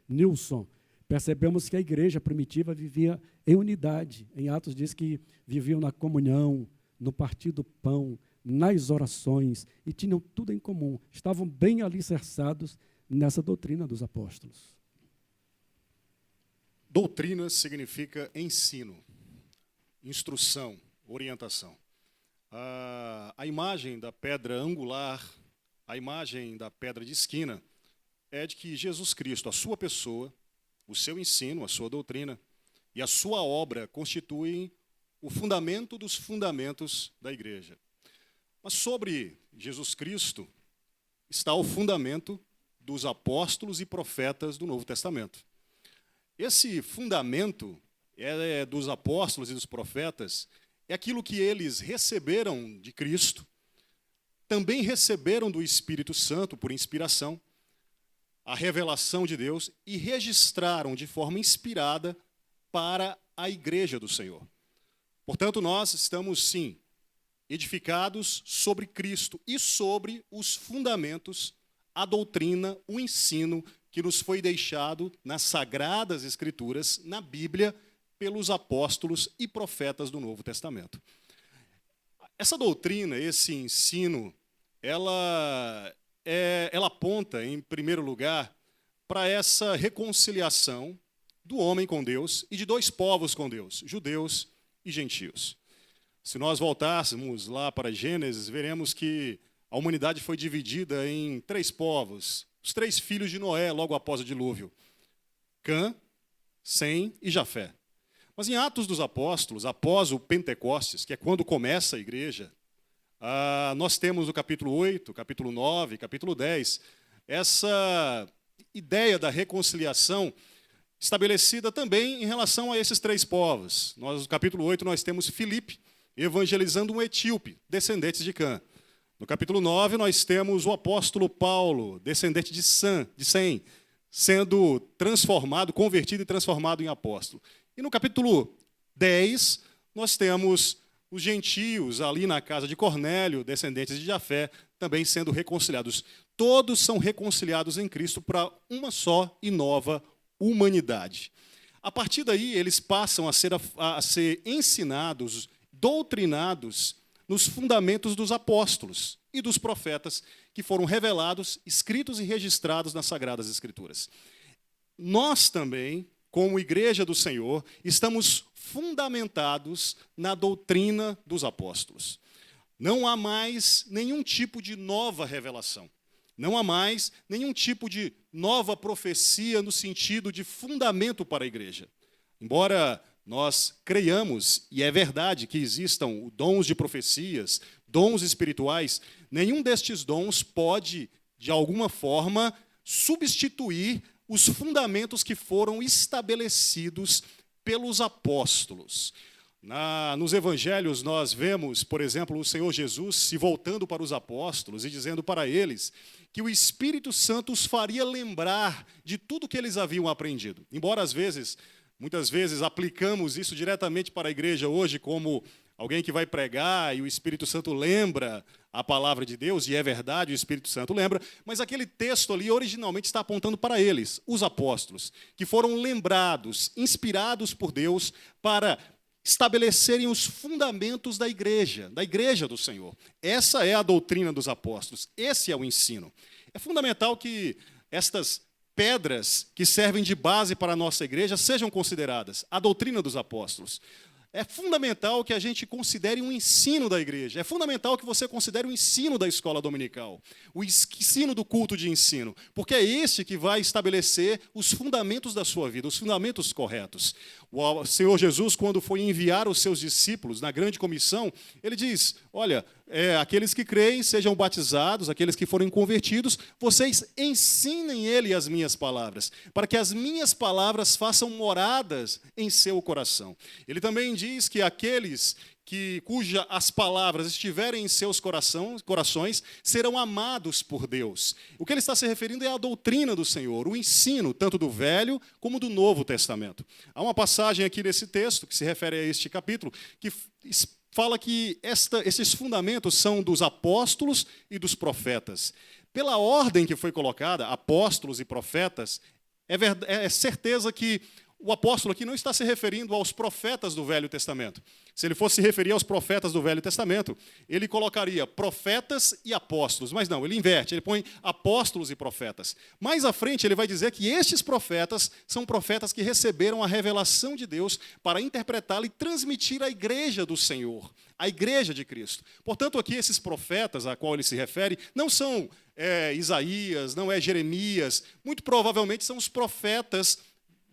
Nilson. Percebemos que a igreja primitiva vivia em unidade. Em Atos diz que viviam na comunhão, no partir do pão, nas orações, e tinham tudo em comum. Estavam bem alicerçados nessa doutrina dos apóstolos. Doutrina significa ensino, instrução, orientação. A imagem da pedra angular, a imagem da pedra de esquina, é de que Jesus Cristo, a sua pessoa, o seu ensino, a sua doutrina e a sua obra constituem o fundamento dos fundamentos da igreja. Mas sobre Jesus Cristo está o fundamento dos apóstolos e profetas do Novo Testamento. Esse fundamento dos apóstolos e dos profetas é aquilo que eles receberam de Cristo, também receberam do Espírito Santo por inspiração, a revelação de Deus, e registraram de forma inspirada para a igreja do Senhor. Portanto, nós estamos, sim, edificados sobre Cristo e sobre os fundamentos, a doutrina, o ensino que nos foi deixado nas Sagradas Escrituras, na Bíblia, pelos apóstolos e profetas do Novo Testamento. Essa doutrina, esse ensino, ela aponta, em primeiro lugar, para essa reconciliação do homem com Deus e de dois povos com Deus, judeus e gentios. Se nós voltássemos lá para Gênesis, veremos que a humanidade foi dividida em 3 povos, os 3 filhos de Noé, logo após o dilúvio: Cã, Sem e Jafé. Mas em Atos dos Apóstolos, após o Pentecostes, que é quando começa a igreja, nós temos no capítulo 8, capítulo 9, capítulo 10, essa ideia da reconciliação estabelecida também em relação a esses 3 povos. No capítulo 8, nós temos Filipe evangelizando um etíope, descendente de Cã. No capítulo 9, nós temos o apóstolo Paulo, descendente de Sem, sendo transformado, convertido e transformado em apóstolo. E no capítulo 10, nós temos os gentios ali na casa de Cornélio, descendentes de Jafé, também sendo reconciliados. todos são reconciliados em Cristo para uma só e nova humanidade. A partir daí, eles passam a ser ensinados, doutrinados nos fundamentos dos apóstolos e dos profetas que foram revelados, escritos e registrados nas Sagradas Escrituras. Nós também, como Igreja do Senhor, estamos fundamentados na doutrina dos apóstolos. Não há mais nenhum tipo de nova revelação. Não há mais nenhum tipo de nova profecia no sentido de fundamento para a igreja. Embora nós creiamos, e é verdade que existam dons de profecias, dons espirituais, nenhum destes dons pode, de alguma forma, substituir os fundamentos que foram estabelecidos pelos apóstolos. Nos evangelhos nós vemos, por exemplo, o Senhor Jesus se voltando para os apóstolos e dizendo para eles que o Espírito Santo os faria lembrar de tudo que eles haviam aprendido. Embora muitas vezes aplicamos isso diretamente para a igreja hoje como alguém que vai pregar e o Espírito Santo lembra a palavra de Deus, e é verdade, o Espírito Santo lembra, mas aquele texto ali originalmente está apontando para eles, os apóstolos, que foram lembrados, inspirados por Deus para estabelecerem os fundamentos da igreja do Senhor. Essa é a doutrina dos apóstolos, esse é o ensino. É fundamental que estas pedras que servem de base para a nossa igreja sejam consideradas, a doutrina dos apóstolos. É fundamental que a gente considere um ensino da igreja. É fundamental que você considere o ensino da escola dominical, o ensino do culto de ensino, porque é esse que vai estabelecer os fundamentos da sua vida, os fundamentos corretos. O Senhor Jesus, quando foi enviar os seus discípulos na grande comissão, ele diz, olha, aqueles que creem sejam batizados, aqueles que forem convertidos, vocês ensinem ele as minhas palavras, para que as minhas palavras façam moradas em seu coração. Ele também diz que aqueles cuja as palavras estiverem em seus corações serão amados por Deus. O que ele está se referindo é a doutrina do Senhor, o ensino, tanto do Velho como do Novo Testamento. Há uma passagem aqui nesse texto, que se refere a este capítulo, que fala que esses fundamentos são dos apóstolos e dos profetas. Pela ordem que foi colocada, apóstolos e profetas, é certeza que o apóstolo aqui não está se referindo aos profetas do Velho Testamento. Se ele fosse se referir aos profetas do Velho Testamento, ele colocaria profetas e apóstolos. Mas não, ele inverte, ele põe apóstolos e profetas. Mais à frente, ele vai dizer que estes profetas são profetas que receberam a revelação de Deus para interpretá-la e transmitir à igreja do Senhor, à igreja de Cristo. Portanto, aqui esses profetas a qual ele se refere não são Isaías, não é Jeremias, muito provavelmente são os profetas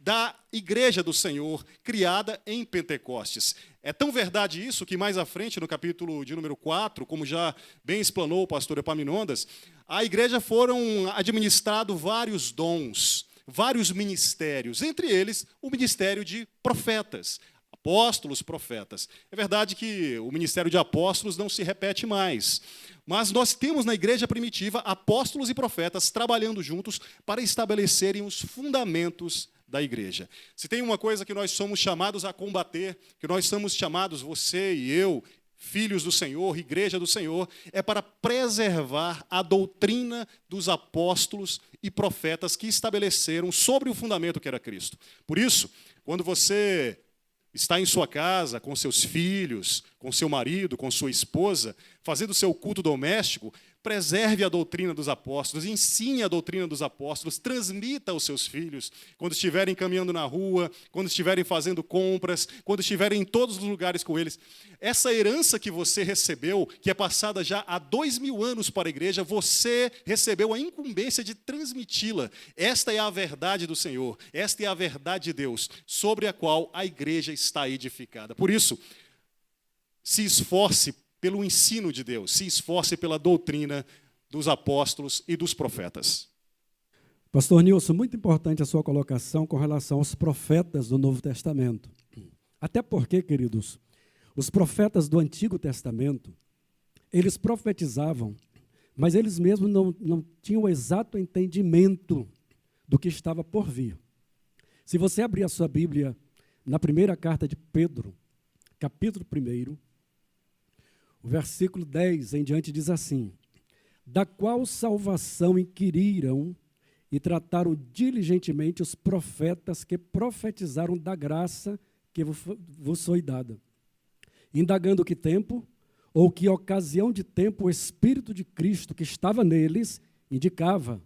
da igreja do Senhor, criada em Pentecostes. É tão verdade isso que mais à frente, no capítulo de número 4, como já bem explanou o pastor Epaminondas, a igreja foram administrados vários dons, vários ministérios, entre eles o ministério de profetas, apóstolos, profetas. É verdade que o ministério de apóstolos não se repete mais, mas nós temos na igreja primitiva apóstolos e profetas trabalhando juntos para estabelecerem os fundamentos da igreja. Se tem uma coisa que nós somos chamados a combater, que nós somos chamados, você e eu, filhos do Senhor, igreja do Senhor, é para preservar a doutrina dos apóstolos e profetas que estabeleceram sobre o fundamento que era Cristo. Por isso, quando você está em sua casa, com seus filhos, com seu marido, com sua esposa, fazendo o seu culto doméstico, preserve a doutrina dos apóstolos, ensine a doutrina dos apóstolos, transmita aos seus filhos, quando estiverem caminhando na rua, quando estiverem fazendo compras, quando estiverem em todos os lugares com eles. Essa herança que você recebeu, que é passada já há 2000 anos para a igreja, você recebeu a incumbência de transmiti-la. Esta é a verdade do Senhor, esta é a verdade de Deus, sobre a qual a igreja está edificada. Por isso, se esforce pelo ensino de Deus, se esforce pela doutrina dos apóstolos e dos profetas. Pastor Nilson, muito importante a sua colocação com relação aos profetas do Novo Testamento. Até porque, queridos, os profetas do Antigo Testamento, eles profetizavam, mas eles mesmos não tinham o exato entendimento do que estava por vir. Se você abrir a sua Bíblia na primeira carta de Pedro, capítulo 1, o versículo 10 em diante diz assim: da qual salvação inquiriram e trataram diligentemente os profetas que profetizaram da graça que vos foi dada. Indagando que tempo, ou que ocasião de tempo o Espírito de Cristo que estava neles indicava,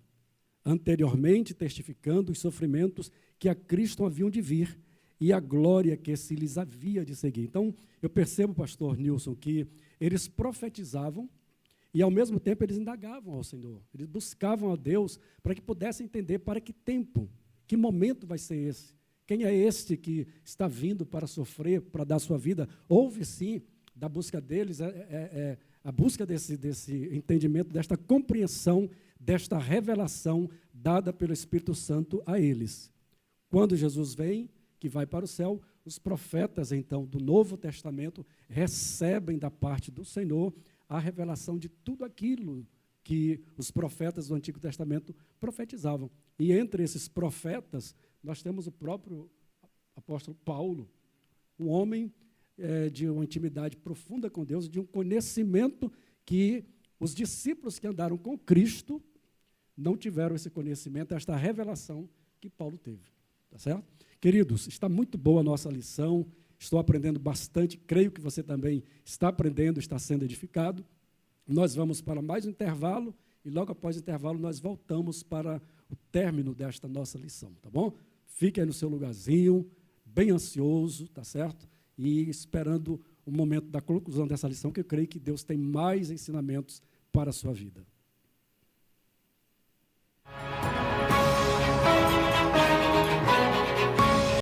anteriormente testificando os sofrimentos que a Cristo haviam de vir e a glória que se lhes havia de seguir. Então, eu percebo, pastor Nilson, que eles profetizavam e, ao mesmo tempo, eles indagavam ao Senhor. Eles buscavam a Deus para que pudessem entender para que tempo, que momento vai ser esse. Quem é este que está vindo para sofrer, para dar sua vida? Houve, sim, da busca deles, a busca desse entendimento, desta compreensão, desta revelação dada pelo Espírito Santo a eles. Quando Jesus vem, que vai para o céu, os profetas, então, do Novo Testamento, recebem da parte do Senhor a revelação de tudo aquilo que os profetas do Antigo Testamento profetizavam. E entre esses profetas, nós temos o próprio apóstolo Paulo, um homem de uma intimidade profunda com Deus, de um conhecimento que os discípulos que andaram com Cristo não tiveram esse conhecimento, esta revelação que Paulo teve. Tá certo? Queridos, está muito boa a nossa lição, estou aprendendo bastante, creio que você também está aprendendo, está sendo edificado. Nós vamos para mais um intervalo e logo após o intervalo nós voltamos para o término desta nossa lição, tá bom? Fique aí no seu lugarzinho, bem ansioso, tá certo? E esperando o momento da conclusão dessa lição, que eu creio que Deus tem mais ensinamentos para a sua vida.